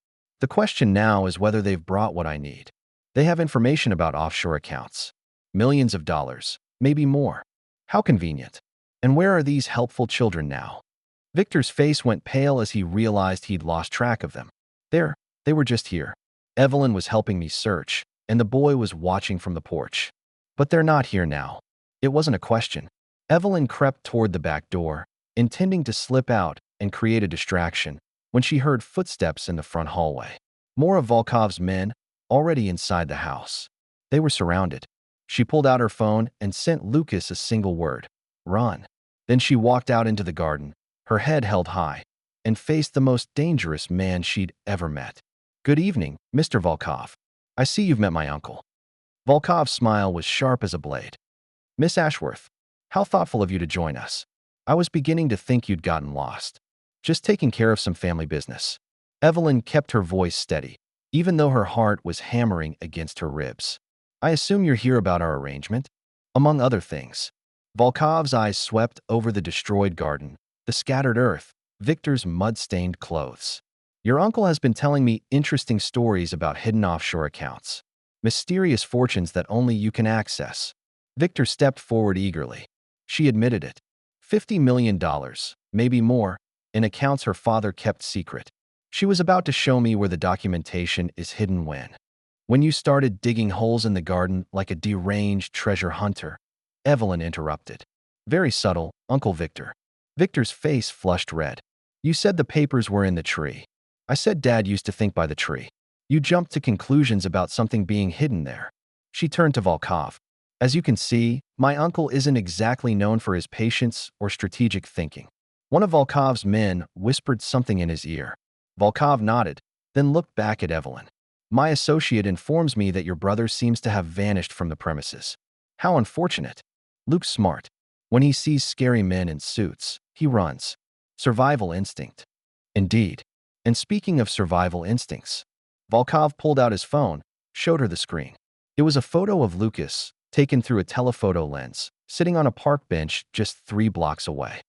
A: The question now is whether they've brought what I need. They have information about offshore accounts. Millions of dollars, maybe more. How convenient. And where are these helpful children now? Victor's face went pale as he realized he'd lost track of them. There, they were just here. Evelyn was helping me search, and the boy was watching from the porch. But they're not here now. It wasn't a question. Evelyn crept toward the back door, intending to slip out and create a distraction, when she heard footsteps in the front hallway. More of Volkov's men, already inside the house. They were surrounded. She pulled out her phone and sent Lucas a single word. Run. Then she walked out into the garden, her head held high, and faced the most dangerous man she'd ever met. Good evening, Mr. Volkov. I see you've met my uncle. Volkov's smile was sharp as a blade. Miss Ashworth, how thoughtful of you to join us. I was beginning to think you'd gotten lost. Just taking care of some family business. Evelyn kept her voice steady, even though her heart was hammering against her ribs. I assume you're here about our arrangement? Among other things. Volkov's eyes swept over the destroyed garden, the scattered earth, Victor's mud-stained clothes. Your uncle has been telling me interesting stories about hidden offshore accounts. Mysterious fortunes that only you can access. Victor stepped forward eagerly. She admitted it. $50 million, maybe more, in accounts her father kept secret. She was about to show me where the documentation is hidden when you started digging holes in the garden like a deranged treasure hunter. Evelyn interrupted. Very subtle, Uncle Victor. Victor's face flushed red. You said the papers were in the tree. I said Dad used to think by the tree. You jumped to conclusions about something being hidden there. She turned to Volkov. As you can see, my uncle isn't exactly known for his patience or strategic thinking. One of Volkov's men whispered something in his ear. Volkov nodded, then looked back at Evelyn. My associate informs me that your brother seems to have vanished from the premises. How unfortunate. Luke's smart. When he sees scary men in suits, he runs. Survival instinct. Indeed. And speaking of survival instincts, Volkov pulled out his phone, showed her the screen. It was a photo of Lucas, taken through a telephoto lens, sitting on a park bench just 3 blocks away.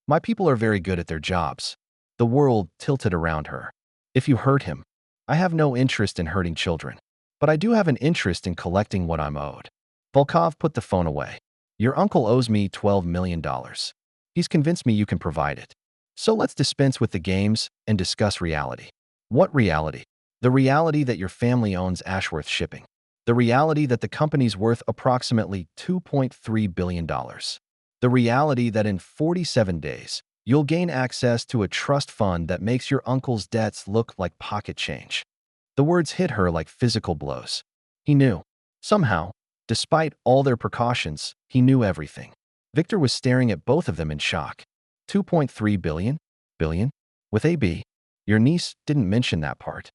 A: My people are very good at their jobs. The world tilted around her. If you hurt him, I have no interest in hurting children, but I do have an interest in collecting what I'm owed. Volkov put the phone away. Your uncle owes me $12 million. He's convinced me you can provide it. So let's dispense with the games and discuss reality. What reality? The reality that your family owns Ashworth Shipping. The reality that the company's worth approximately $2.3 billion. The reality that in 47 days, you'll gain access to a trust fund that makes your uncle's debts look like pocket change. The words hit her like physical blows. He knew. Somehow, despite all their precautions, he knew everything. Victor was staring at both of them in shock. 2.3 billion? Billion? With AB? Your niece didn't mention that part.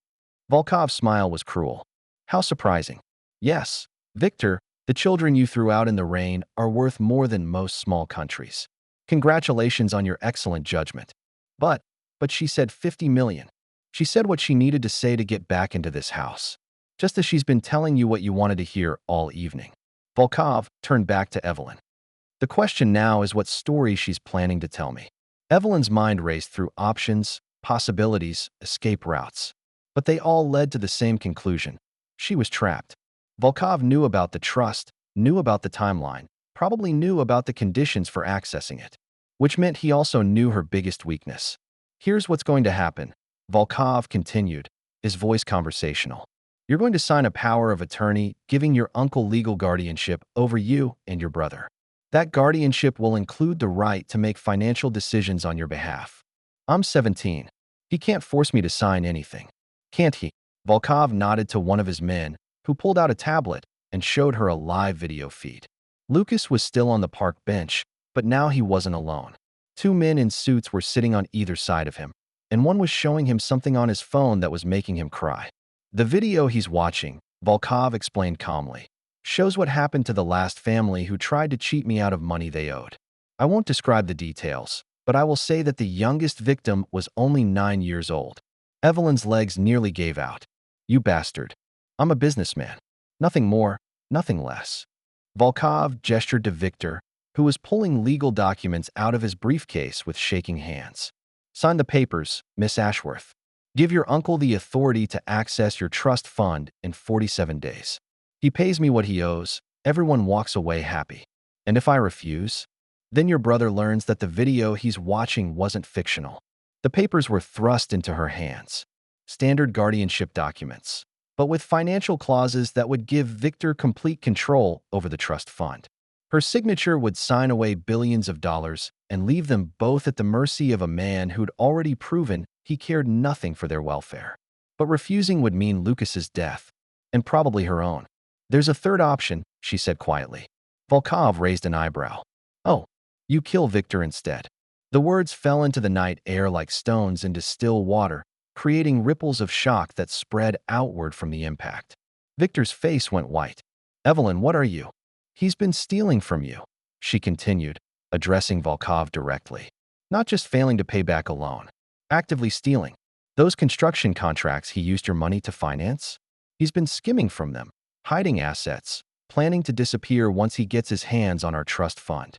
A: Volkov's smile was cruel. How surprising. Yes, Victor, the children you threw out in the rain are worth more than most small countries. Congratulations on your excellent judgment. But she said 50 million. She said what she needed to say to get back into this house. Just as she's been telling you what you wanted to hear all evening. Volkov turned back to Evelyn. The question now is what story she's planning to tell me. Evelyn's mind raced through options, possibilities, escape routes. But they all led to the same conclusion. She was trapped. Volkov knew about the trust, knew about the timeline, probably knew about the conditions for accessing it, which meant he also knew her biggest weakness. Here's what's going to happen, Volkov continued, his voice conversational. You're going to sign a power of attorney giving your uncle legal guardianship over you and your brother. That guardianship will include the right to make financial decisions on your behalf. I'm 17. He can't force me to sign anything. Can't he? Volkov nodded to one of his men, who pulled out a tablet and showed her a live video feed. Lucas was still on the park bench, but now he wasn't alone. Two men in suits were sitting on either side of him, and one was showing him something on his phone that was making him cry. The video he's watching, Volkov explained calmly, shows what happened to the last family who tried to cheat me out of money they owed. I won't describe the details, but I will say that the youngest victim was only 9 years old. Evelyn's legs nearly gave out. You bastard. I'm a businessman. Nothing more, nothing less. Volkov gestured to Victor, who was pulling legal documents out of his briefcase with shaking hands. Sign the papers, Miss Ashworth. Give your uncle the authority to access your trust fund in 47 days. He pays me what he owes. Everyone walks away happy. And if I refuse, then your brother learns that the video he's watching wasn't fictional. The papers were thrust into her hands. Standard guardianship documents, but with financial clauses that would give Victor complete control over the trust fund. Her signature would sign away billions of dollars and leave them both at the mercy of a man who'd already proven he cared nothing for their welfare. But refusing would mean Lucas's death, and probably her own. There's a third option, she said quietly. Volkov raised an eyebrow. Oh, you kill Victor instead. The words fell into the night air like stones into still water, creating ripples of shock that spread outward from the impact. Victor's face went white. Evelyn, what are you? He's been stealing from you, she continued, addressing Volkov directly. Not just failing to pay back a loan. Actively stealing. Those construction contracts he used your money to finance? He's been skimming from them, hiding assets, planning to disappear once he gets his hands on our trust fund.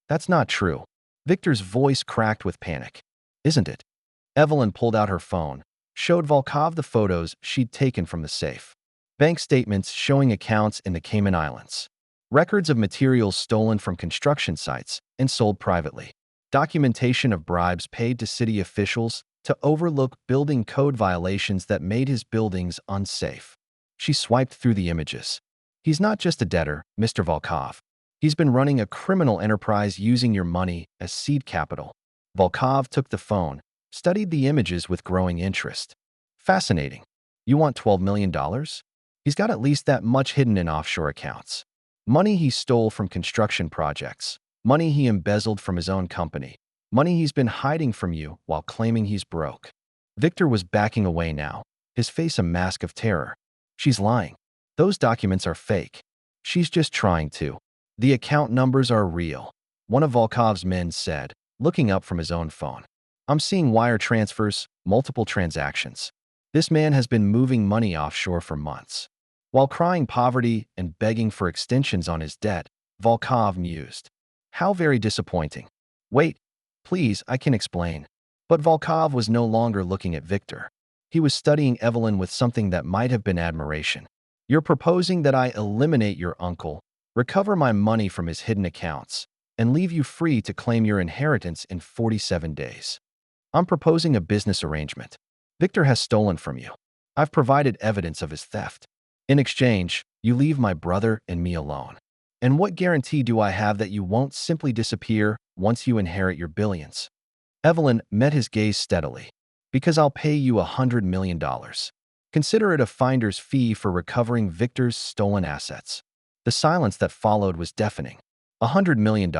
A: That's not true. Victor's voice cracked with panic. Isn't it? Evelyn pulled out her phone, showed Volkov the photos she'd taken from the safe. Bank statements showing accounts in the Cayman Islands. Records of materials stolen from construction sites and sold privately. Documentation of bribes paid to city officials to overlook building code violations that made his buildings unsafe. She swiped through the images. He's not just a debtor, Mr. Volkov. He's been running a criminal enterprise using your money as seed capital. Volkov took the phone, studied the images with growing interest. Fascinating. You want $12 million? He's got at least that much hidden in offshore accounts. Money he stole from construction projects. Money he embezzled from his own company. Money he's been hiding from you while claiming he's broke. Victor was backing away now, his face a mask of terror. She's lying. Those documents are fake. She's just trying to. The account numbers are real, one of Volkov's men said, looking up from his own phone. I'm seeing wire transfers, multiple transactions. This man has been moving money offshore for months. While crying poverty and begging for extensions on his debt, Volkov mused. How very disappointing. Wait, please, I can explain. But Volkov was no longer looking at Victor. He was studying Evelyn with something that might have been admiration. You're proposing that I eliminate your uncle, recover my money from his hidden accounts, and leave you free to claim your inheritance in 47 days. I'm proposing a business arrangement. Victor has stolen from you. I've provided evidence of his theft. In exchange, you leave my brother and me alone. And what guarantee do I have that you won't simply disappear once you inherit your billions? Evelyn met his gaze steadily. Because I'll pay you $100 million. Consider it a finder's fee for recovering Victor's stolen assets. The silence that followed was deafening. $100 million.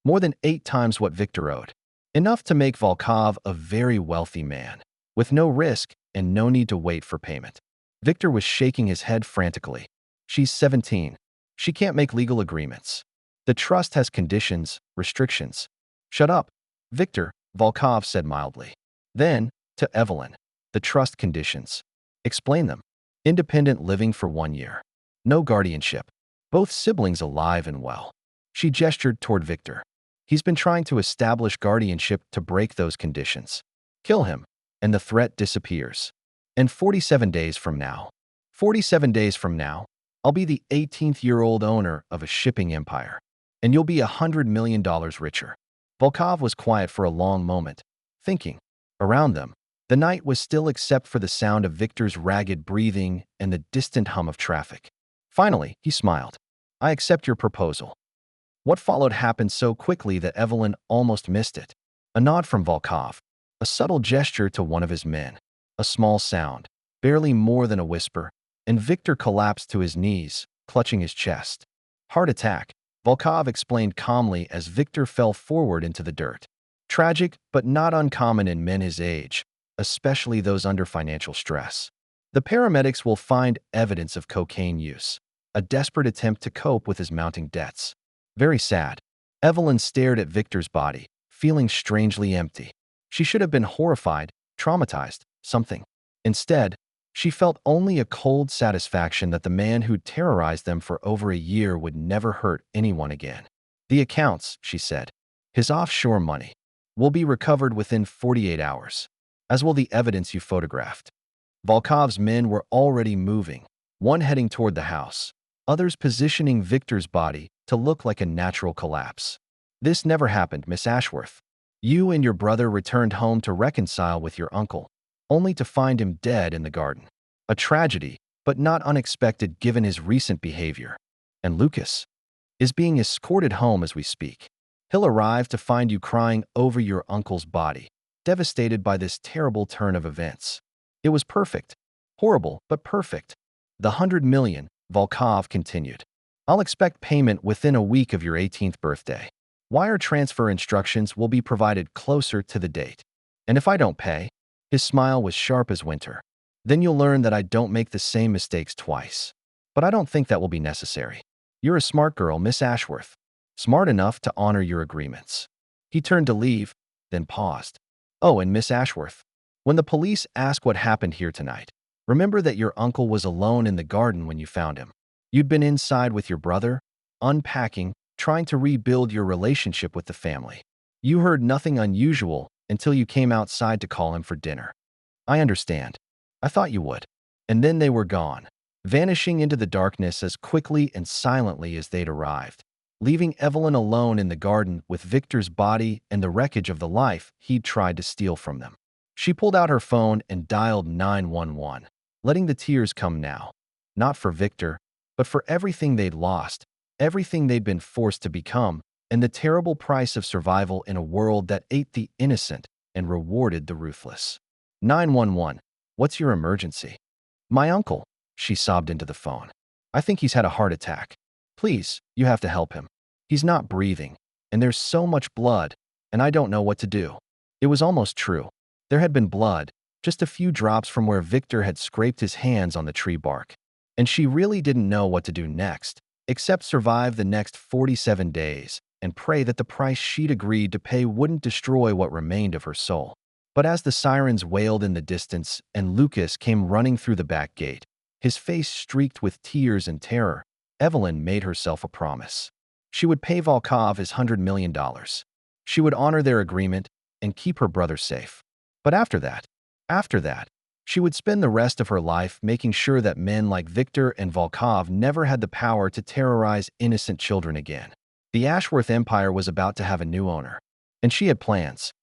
A: More than 8 times what Victor owed. Enough to make Volkov a very wealthy man, with no risk and no need to wait for payment. Victor was shaking his head frantically. She's 17. She can't make legal agreements. The trust has conditions, restrictions. Shut up, Victor, Volkov said mildly. Then, to Evelyn, the trust conditions. Explain them. Independent living for 1 year. No guardianship. Both siblings alive and well. She gestured toward Victor. He's been trying to establish guardianship to break those conditions. Kill him, and the threat disappears. And 47 days from now, I'll be the 18th-year-old owner of a shipping empire, and you'll be $100 million richer. Volkov was quiet for a long moment, thinking. Around them, the night was still except for the sound of Victor's ragged breathing and the distant hum of traffic. Finally, he smiled. I accept your proposal. What followed happened so quickly that Evelyn almost missed it. A nod from Volkov, a subtle gesture to one of his men, a small sound, barely more than a whisper, and Victor collapsed to his knees, clutching his chest. Heart attack, Volkov explained calmly as Victor fell forward into the dirt. Tragic, but not uncommon in men his age, especially those under financial stress. The paramedics will find evidence of cocaine use, a desperate attempt to cope with his mounting debts. Very sad. Evelyn stared at Victor's body, feeling strangely empty. She should have been horrified, traumatized, something. Instead, she felt only a cold satisfaction that the man who'd terrorized them for over a year would never hurt anyone again. The accounts, she said, his offshore money, will be recovered within 48 hours, as will the evidence you photographed. Volkov's men were already moving, one heading toward the house, others positioning Victor's body to look like a natural collapse. This never happened, Miss Ashworth. You and your brother returned home to reconcile with your uncle, only to find him dead in the garden. A tragedy, but not unexpected given his recent behavior. And Lucas is being escorted home as we speak. He'll arrive to find you crying over your uncle's body, devastated by this terrible turn of events. It was perfect. Horrible, but perfect. The 100 million, Volkov continued. I'll expect payment within a week of your 18th birthday. Wire transfer instructions will be provided closer to the date. And if I don't pay, his smile was sharp as winter, then you'll learn that I don't make the same mistakes twice. But I don't think that will be necessary. You're a smart girl, Miss Ashworth. Smart enough to honor your agreements. He turned to leave, then paused. Oh, and Miss Ashworth, when the police ask what happened here tonight, remember that your uncle was alone in the garden when you found him. You'd been inside with your brother, unpacking, trying to rebuild your relationship with the family. You heard nothing unusual until you came outside to call him for dinner. I understand. I thought you would. And then they were gone, vanishing into the darkness as quickly and silently as they'd arrived, leaving Evelyn alone in the garden with Victor's body and the wreckage of the life he'd tried to steal from them. She pulled out her phone and dialed 911, letting the tears come now. Not for Victor, but for everything they'd lost, everything they'd been forced to become, and the terrible price of survival in a world that ate the innocent and rewarded the ruthless. 911, what's your emergency? My uncle, she sobbed into the phone. I think he's had a heart attack. Please, you have to help him. He's not breathing, and there's so much blood, and I don't know what to do. It was almost true. There had been blood, just a few drops from where Victor had scraped his hands on the tree bark. And she really didn't know what to do next, except survive the next 47 days and pray that the price she'd agreed to pay wouldn't destroy what remained of her soul. But as the sirens wailed in the distance and Lucas came running through the back gate, his face streaked with tears and terror, Evelyn made herself a promise. She would pay Volkov his $100 million. She would honor their agreement and keep her brother safe. But after that, she would spend the rest of her life making sure that men like Victor and Volkov never had the power to terrorize innocent children again. The Ashworth Empire was about to have a new owner, and she had plans.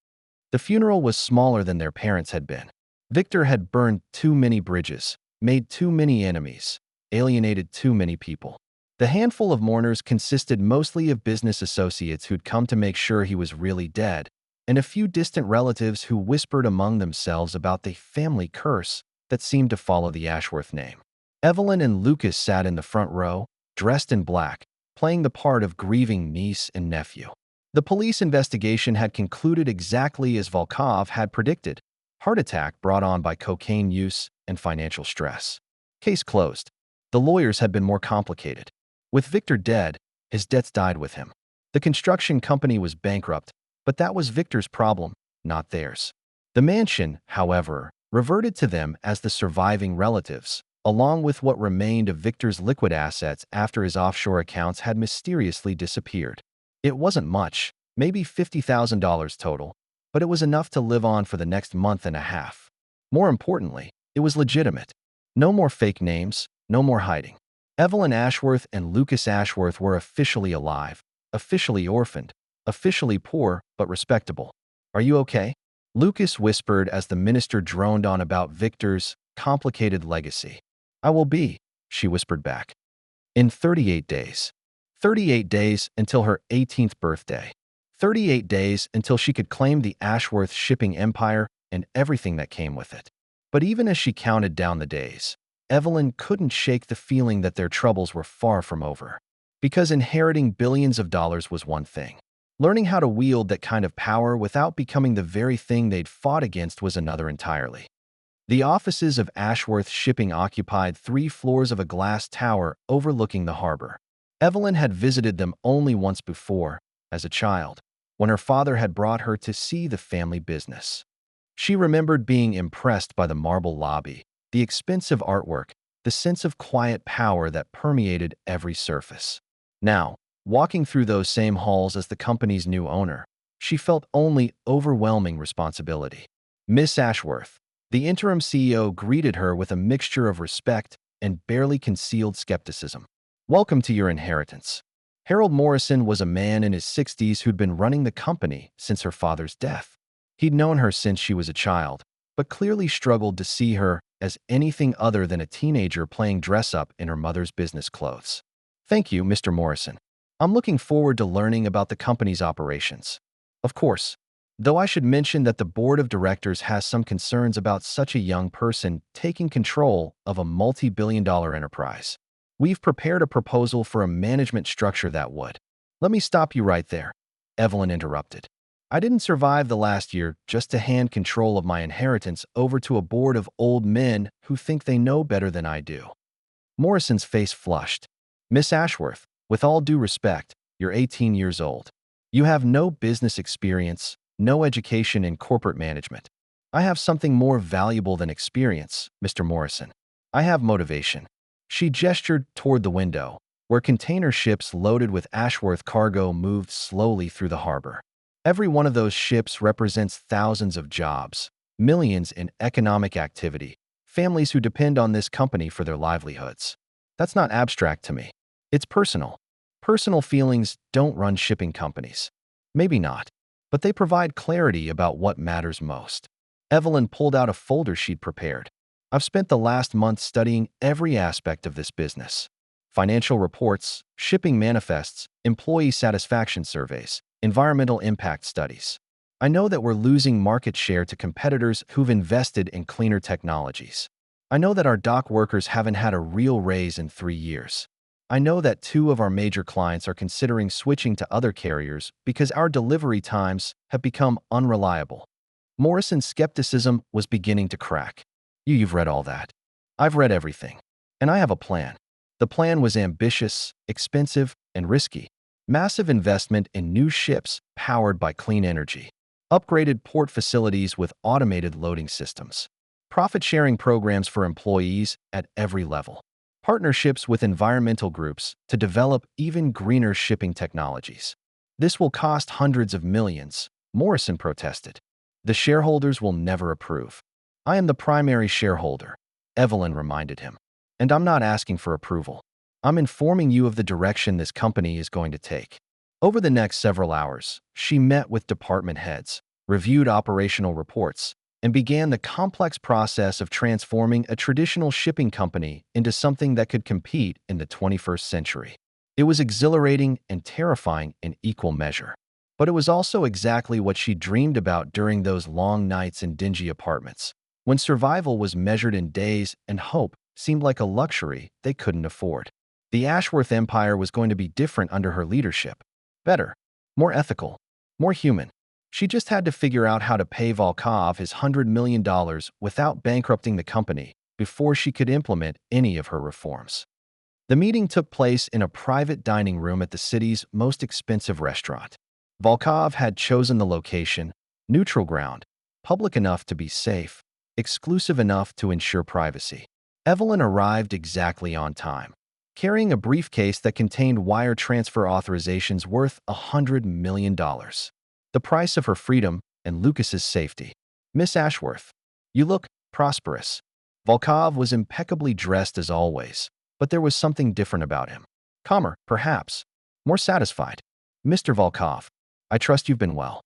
A: The funeral was smaller than their parents had been. Victor had burned too many bridges, made too many enemies, alienated too many people. The handful of mourners consisted mostly of business associates who'd come to make sure he was really dead, and a few distant relatives who whispered among themselves about the family curse that seemed to follow the Ashworth name. Evelyn and Lucas sat in the front row, dressed in black, playing the part of grieving niece and nephew. The police investigation had concluded exactly as Volkov had predicted: heart attack brought on by cocaine use and financial stress. Case closed. The lawyers had been more complicated. With Victor dead, his debts died with him. The construction company was bankrupt, but that was Victor's problem, not theirs. The mansion, however, reverted to them as the surviving relatives, along with what remained of Victor's liquid assets after his offshore accounts had mysteriously disappeared. It wasn't much, maybe $50,000 total, but it was enough to live on for the next month and a half. More importantly, it was legitimate. No more fake names, no more hiding. Evelyn Ashworth and Lucas Ashworth were officially alive, officially orphaned, officially poor but respectable. "Are you okay?" Lucas whispered as the minister droned on about Victor's complicated legacy. "I will be," she whispered back. "In 38 days. 38 days until her 18th birthday. 38 days until she could claim the Ashworth shipping empire and everything that came with it." But even as she counted down the days, Evelyn couldn't shake the feeling that their troubles were far from over. Because inheriting billions of dollars was one thing. Learning how to wield that kind of power without becoming the very thing they'd fought against was another entirely. The offices of Ashworth Shipping occupied 3 floors of a glass tower overlooking the harbor. Evelyn had visited them only once before, as a child, when her father had brought her to see the family business. She remembered being impressed by the marble lobby, the expensive artwork, the sense of quiet power that permeated every surface. Now, walking through those same halls as the company's new owner, she felt only overwhelming responsibility. Miss Ashworth, the interim CEO, greeted her with a mixture of respect and barely concealed skepticism. "Welcome to your inheritance." Harold Morrison was a man in his 60s who'd been running the company since her father's death. He'd known her since she was a child, but clearly struggled to see her as anything other than a teenager playing dress-up in her mother's business clothes. "Thank you, Mr. Morrison. I'm looking forward to learning about the company's operations." "Of course, though I should mention that the board of directors has some concerns about such a young person taking control of a multi-billion-dollar enterprise. We've prepared a proposal for a management structure that would—" "Let me stop you right there," Evelyn interrupted. "I didn't survive the last year just to hand control of my inheritance over to a board of old men who think they know better than I do." Morrison's face flushed. "Miss Ashworth, with all due respect, you're 18 years old. You have no business experience, no education in corporate management. I have something more valuable than experience, Mr. Morrison. I have motivation." She gestured toward the window, where container ships loaded with Ashworth cargo moved slowly through the harbor. Every one of those ships represents thousands of jobs, millions in economic activity, families who depend on this company for their livelihoods. That's not abstract to me. It's personal. Personal feelings don't run shipping companies. Maybe not, but they provide clarity about what matters most. Evelyn pulled out a folder she'd prepared. "I've spent the last month studying every aspect of this business. Financial reports, shipping manifests, employee satisfaction surveys, environmental impact studies. I know that we're losing market share to competitors who've invested in cleaner technologies. I know that our dock workers haven't had a real raise in 3 years. I know that 2 of our major clients are considering switching to other carriers because our delivery times have become unreliable." Morrison's skepticism was beginning to crack. You've read all that. I've read everything. And I have a plan." The plan was ambitious, expensive, and risky. Massive investment in new ships powered by clean energy. Upgraded port facilities with automated loading systems. Profit-sharing programs for employees at every level. Partnerships with environmental groups to develop even greener shipping technologies. "This will cost hundreds of millions," Morrison protested. "The shareholders will never approve." "I am the primary shareholder," Evelyn reminded him. "And I'm not asking for approval. I'm informing you of the direction this company is going to take." Over the next several hours, she met with department heads, reviewed operational reports, and began the complex process of transforming a traditional shipping company into something that could compete in the 21st century. It was exhilarating and terrifying in equal measure. But it was also exactly what she dreamed about during those long nights in dingy apartments, when survival was measured in days and hope seemed like a luxury they couldn't afford. The Ashworth empire was going to be different under her leadership. Better, more ethical, more human. She just had to figure out how to pay Volkov his $100 million without bankrupting the company before she could implement any of her reforms. The meeting took place in a private dining room at the city's most expensive restaurant. Volkov had chosen the location, neutral ground, public enough to be safe, exclusive enough to ensure privacy. Evelyn arrived exactly on time, carrying a briefcase that contained wire transfer authorizations worth $100 million. The price of her freedom and Lucas's safety. Miss Ashworth, you look prosperous. Volkov was impeccably dressed as always, but there was something different about him. Calmer, perhaps. More satisfied. Mr. Volkov, I trust you've been well.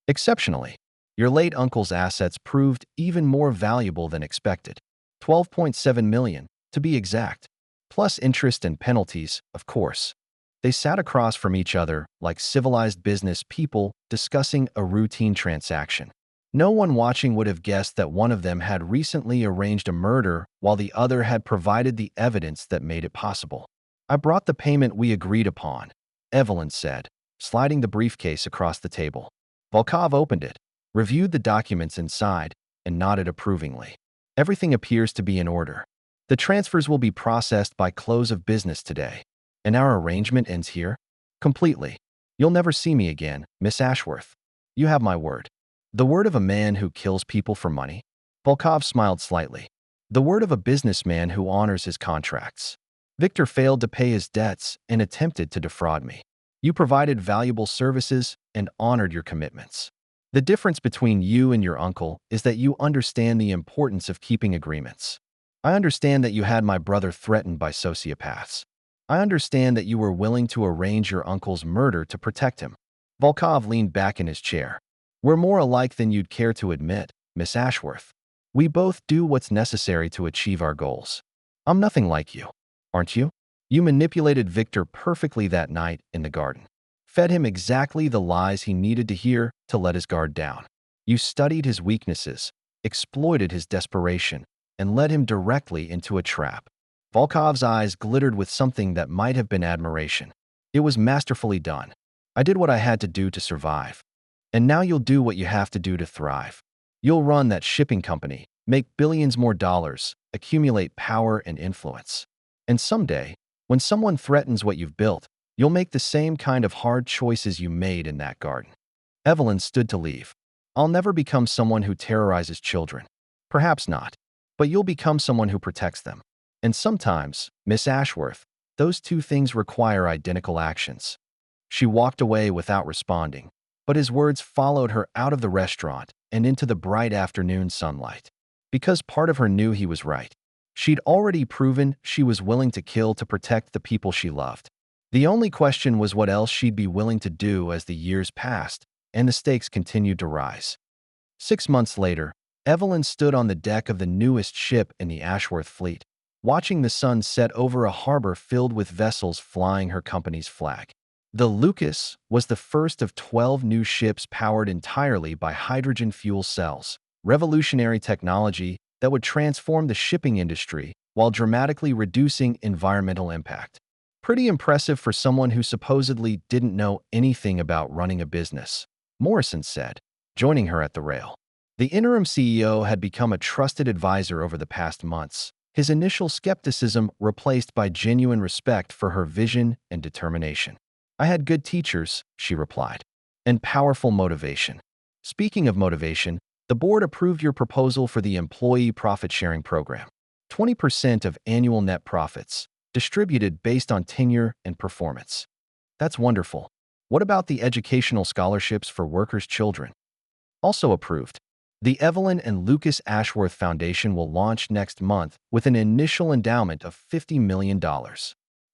A: Exceptionally. Your late uncle's assets proved even more valuable than expected. 12.7 million, to be exact. Plus interest and penalties, of course. They sat across from each other like civilized business people discussing a routine transaction. No one watching would have guessed that one of them had recently arranged a murder while the other had provided the evidence that made it possible. I brought the payment we agreed upon, Evelyn said, sliding the briefcase across the table. Volkov opened it, reviewed the documents inside, and nodded approvingly. Everything appears to be in order. The transfers will be processed by close of business today. And our arrangement ends here? Completely. You'll never see me again, Miss Ashworth. You have my word. The word of a man who kills people for money? Volkov smiled slightly. The word of a businessman who honors his contracts. Victor failed to pay his debts and attempted to defraud me. You provided valuable services and honored your commitments. The difference between you and your uncle is that you understand the importance of keeping agreements. I understand that you had my brother threatened by sociopaths. I understand that you were willing to arrange your uncle's murder to protect him. Volkov leaned back in his chair. We're more alike than you'd care to admit, Miss Ashworth. We both do what's necessary to achieve our goals. I'm nothing like you, aren't you? You manipulated Victor perfectly that night in the garden. Fed him exactly the lies he needed to hear to let his guard down. You studied his weaknesses, exploited his desperation, and led him directly into a trap. Volkov's eyes glittered with something that might have been admiration. It was masterfully done. I did what I had to do to survive. And now you'll do what you have to do to thrive. You'll run that shipping company, make billions more dollars, accumulate power and influence. And someday, when someone threatens what you've built, you'll make the same kind of hard choices you made in that garden. Evelyn stood to leave. I'll never become someone who terrorizes children. Perhaps not. But you'll become someone who protects them. And sometimes, Miss Ashworth, those two things require identical actions. She walked away without responding, but his words followed her out of the restaurant and into the bright afternoon sunlight. Because part of her knew he was right. She'd already proven she was willing to kill to protect the people she loved. The only question was what else she'd be willing to do as the years passed and the stakes continued to rise. 6 months later, Evelyn stood on the deck of the newest ship in the Ashworth fleet, watching the sun set over a harbor filled with vessels flying her company's flag. The Lucas was the first of 12 new ships powered entirely by hydrogen fuel cells, revolutionary technology that would transform the shipping industry while dramatically reducing environmental impact. Pretty impressive for someone who supposedly didn't know anything about running a business, Morrison said, joining her at the rail. The interim CEO had become a trusted advisor over the past months, his initial skepticism replaced by genuine respect for her vision and determination. I had good teachers, she replied, and powerful motivation. Speaking of motivation, the board approved your proposal for the employee profit-sharing program. 20% of annual net profits, distributed based on tenure and performance. That's wonderful. What about the educational scholarships for workers' children? Also approved. The Evelyn and Lucas Ashworth Foundation will launch next month with an initial endowment of $50 million.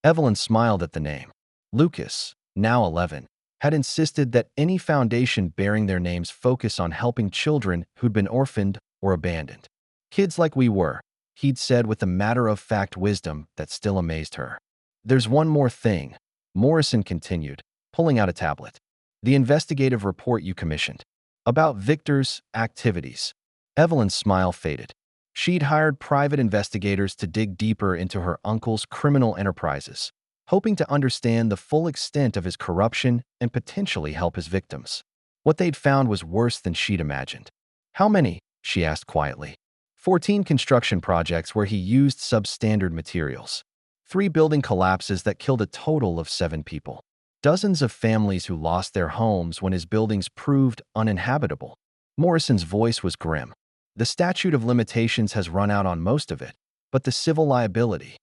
A: Evelyn smiled at the name. Lucas, now 11, had insisted that any foundation bearing their names focus on helping children who'd been orphaned or abandoned. Kids like we were, he'd said with a matter-of-fact wisdom that still amazed her. There's one more thing, Morrison continued, pulling out a tablet. The investigative report you commissioned. About Victor's activities. Evelyn's smile faded. She'd hired private investigators to dig deeper into her uncle's criminal enterprises, hoping to understand the full extent of his corruption and potentially help his victims. What they'd found was worse than she'd imagined. How many? She asked quietly. 14 construction projects where he used substandard materials. 3 building collapses that killed a total of 7 people. Dozens of families who lost their homes when his buildings proved uninhabitable. Morrison's voice was grim. The statute of limitations has run out on most of it, but the civil liability,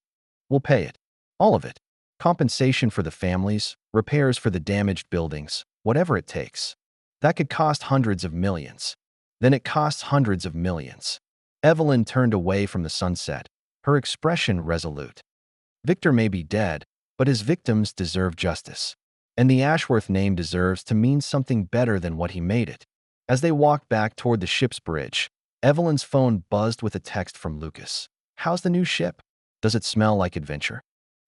A: we'll pay it. All of it. Compensation for the families, repairs for the damaged buildings, whatever it takes. That could cost hundreds of millions. Then it costs hundreds of millions. Evelyn turned away from the sunset, her expression resolute. Victor may be dead, but his victims deserve justice. And the Ashworth name deserves to mean something better than what he made it. As they walked back toward the ship's bridge, Evelyn's phone buzzed with a text from Lucas. How's the new ship? Does it smell like adventure?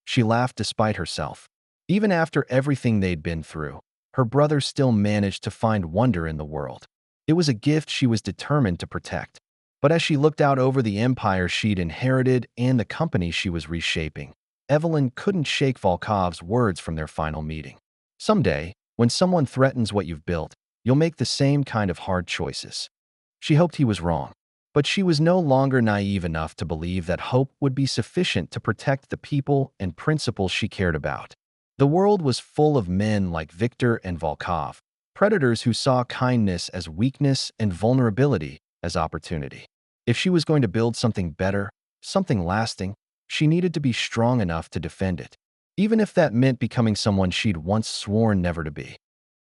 A: She laughed despite herself. Even after everything they'd been through, her brother still managed to find wonder in the world. It was a gift she was determined to protect. But as she looked out over the empire she'd inherited and the company she was reshaping, Evelyn couldn't shake Volkov's words from their final meeting. Someday, when someone threatens what you've built, you'll make the same kind of hard choices. She hoped he was wrong, but she was no longer naive enough to believe that hope would be sufficient to protect the people and principles she cared about. The world was full of men like Victor and Volkov, predators who saw kindness as weakness and vulnerability as opportunity. If she was going to build something better, something lasting, she needed to be strong enough to defend it, even if that meant becoming someone she'd once sworn never to be.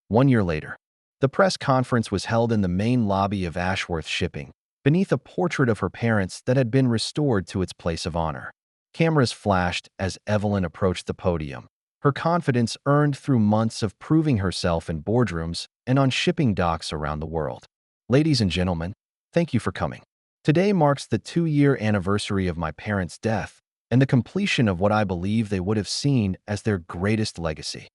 A: 1 year later, the press conference was held in the main lobby of Ashworth Shipping, beneath a portrait of her parents that had been restored to its place of honor. Cameras flashed as Evelyn approached the podium, her confidence earned through months of proving herself in boardrooms and on shipping docks around the world. Ladies and gentlemen, thank you for coming. Today marks the 2-year anniversary of my parents' death and the completion of what I believe they would have seen as their greatest legacy.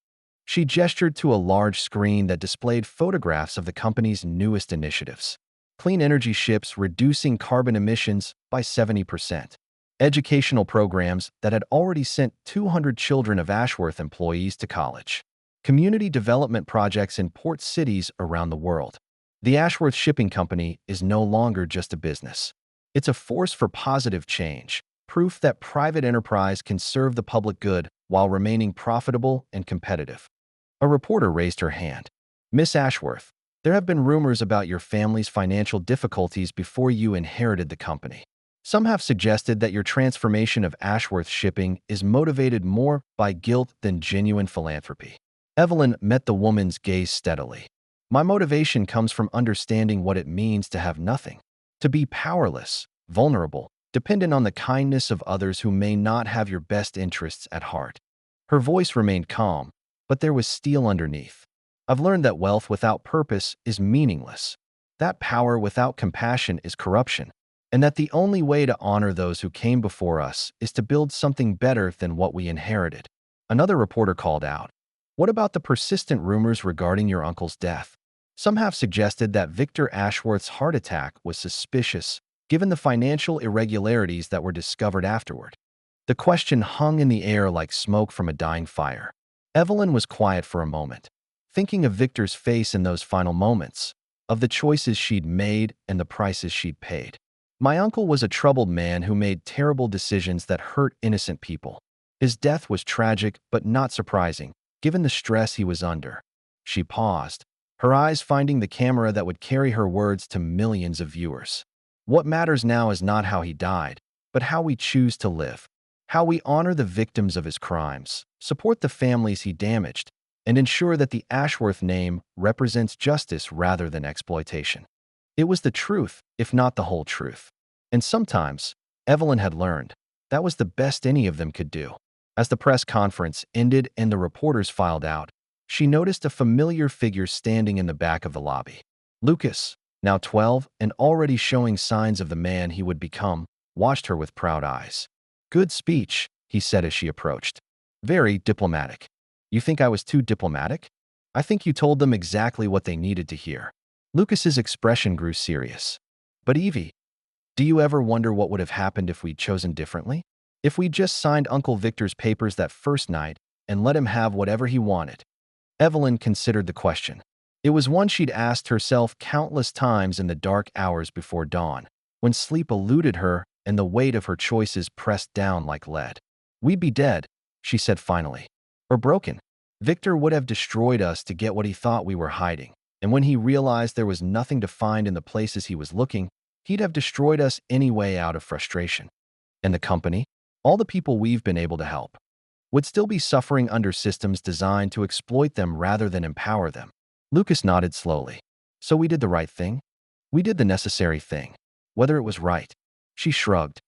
A: She gestured to a large screen that displayed photographs of the company's newest initiatives. Clean energy ships reducing carbon emissions by 70%. Educational programs that had already sent 200 children of Ashworth employees to college. Community development projects in port cities around the world. The Ashworth Shipping Company is no longer just a business. It's a force for positive change, proof that private enterprise can serve the public good while remaining profitable and competitive. A reporter raised her hand. Miss Ashworth, there have been rumors about your family's financial difficulties before you inherited the company. Some have suggested that your transformation of Ashworth Shipping is motivated more by guilt than genuine philanthropy. Evelyn met the woman's gaze steadily. My motivation comes from understanding what it means to have nothing, to be powerless, vulnerable, dependent on the kindness of others who may not have your best interests at heart. Her voice remained calm, but there was steel underneath. I've learned that wealth without purpose is meaningless, that power without compassion is corruption, and that the only way to honor those who came before us is to build something better than what we inherited. Another reporter called out, what about the persistent rumors regarding your uncle's death? Some have suggested that Victor Ashworth's heart attack was suspicious, given the financial irregularities that were discovered afterward. The question hung in the air like smoke from a dying fire. Evelyn was quiet for a moment, thinking of Victor's face in those final moments, of the choices she'd made and the prices she'd paid. My uncle was a troubled man who made terrible decisions that hurt innocent people. His death was tragic but not surprising, given the stress he was under. She paused, her eyes finding the camera that would carry her words to millions of viewers. What matters now is not how he died, but how we choose to live. How we honor the victims of his crimes, support the families he damaged, and ensure that the Ashworth name represents justice rather than exploitation. It was the truth, if not the whole truth. And sometimes, Evelyn had learned, that was the best any of them could do. As the press conference ended and the reporters filed out, she noticed a familiar figure standing in the back of the lobby. Lucas, now 12 and already showing signs of the man he would become, watched her with proud eyes. Good speech, he said as she approached. Very diplomatic. You think I was too diplomatic? I think you told them exactly what they needed to hear. Lucas's expression grew serious. But Evie, do you ever wonder what would have happened if we'd chosen differently? If we'd just signed Uncle Victor's papers that first night and let him have whatever he wanted? Evelyn considered the question. It was one she'd asked herself countless times in the dark hours before dawn, when sleep eluded her and the weight of her choices pressed down like lead. "We'd be dead," she said finally. "Or broken. Victor would have destroyed us to get what he thought we were hiding, and when he realized there was nothing to find in the places he was looking, he'd have destroyed us anyway out of frustration. And the company, all the people we've been able to help, would still be suffering under systems designed to exploit them rather than empower them." Lucas nodded slowly. "So we did the right thing? We did the necessary thing. Whether it was right." She shrugged.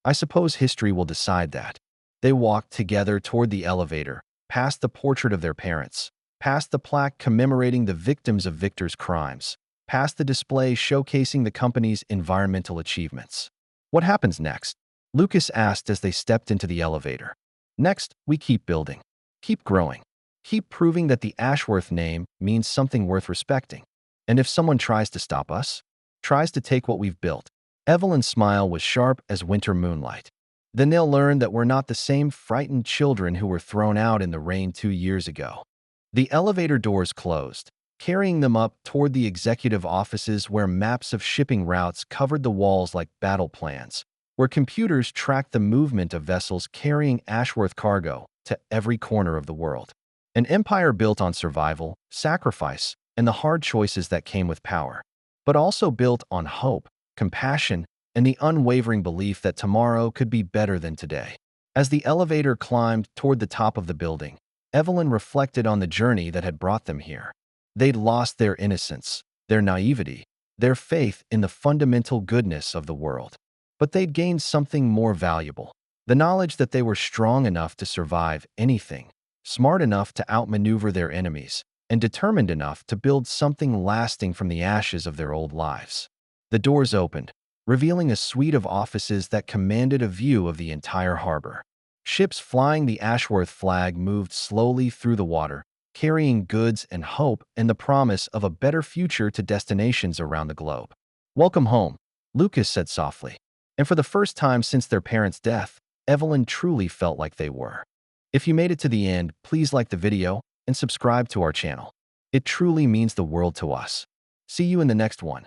A: "I suppose history will decide that." They walked together toward the elevator, past the portrait of their parents, past the plaque commemorating the victims of Victor's crimes, past the display showcasing the company's environmental achievements. "What happens next?" Lucas asked as they stepped into the elevator. "Next, we keep building, keep growing, keep proving that the Ashworth name means something worth respecting. And if someone tries to stop us, tries to take what we've built." Evelyn's smile was sharp as winter moonlight. "Then they'll learn that we're not the same frightened children who were thrown out in the rain 2 years ago." The elevator doors closed, carrying them up toward the executive offices where maps of shipping routes covered the walls like battle plans, where computers tracked the movement of vessels carrying Ashworth cargo to every corner of the world. An empire built on survival, sacrifice, and the hard choices that came with power, but also built on hope, compassion, and the unwavering belief that tomorrow could be better than today. As the elevator climbed toward the top of the building, Evelyn reflected on the journey that had brought them here. They'd lost their innocence, their naivety, their faith in the fundamental goodness of the world. But they'd gained something more valuable: the knowledge that they were strong enough to survive anything, smart enough to outmaneuver their enemies, and determined enough to build something lasting from the ashes of their old lives. The doors opened, revealing a suite of offices that commanded a view of the entire harbor. Ships flying the Ashworth flag moved slowly through the water, carrying goods and hope and the promise of a better future to destinations around the globe. "Welcome home," Lucas said softly. And for the first time since their parents' death, Evelyn truly felt like they were. If you made it to the end, please like the video and subscribe to our channel. It truly means the world to us. See you in the next one.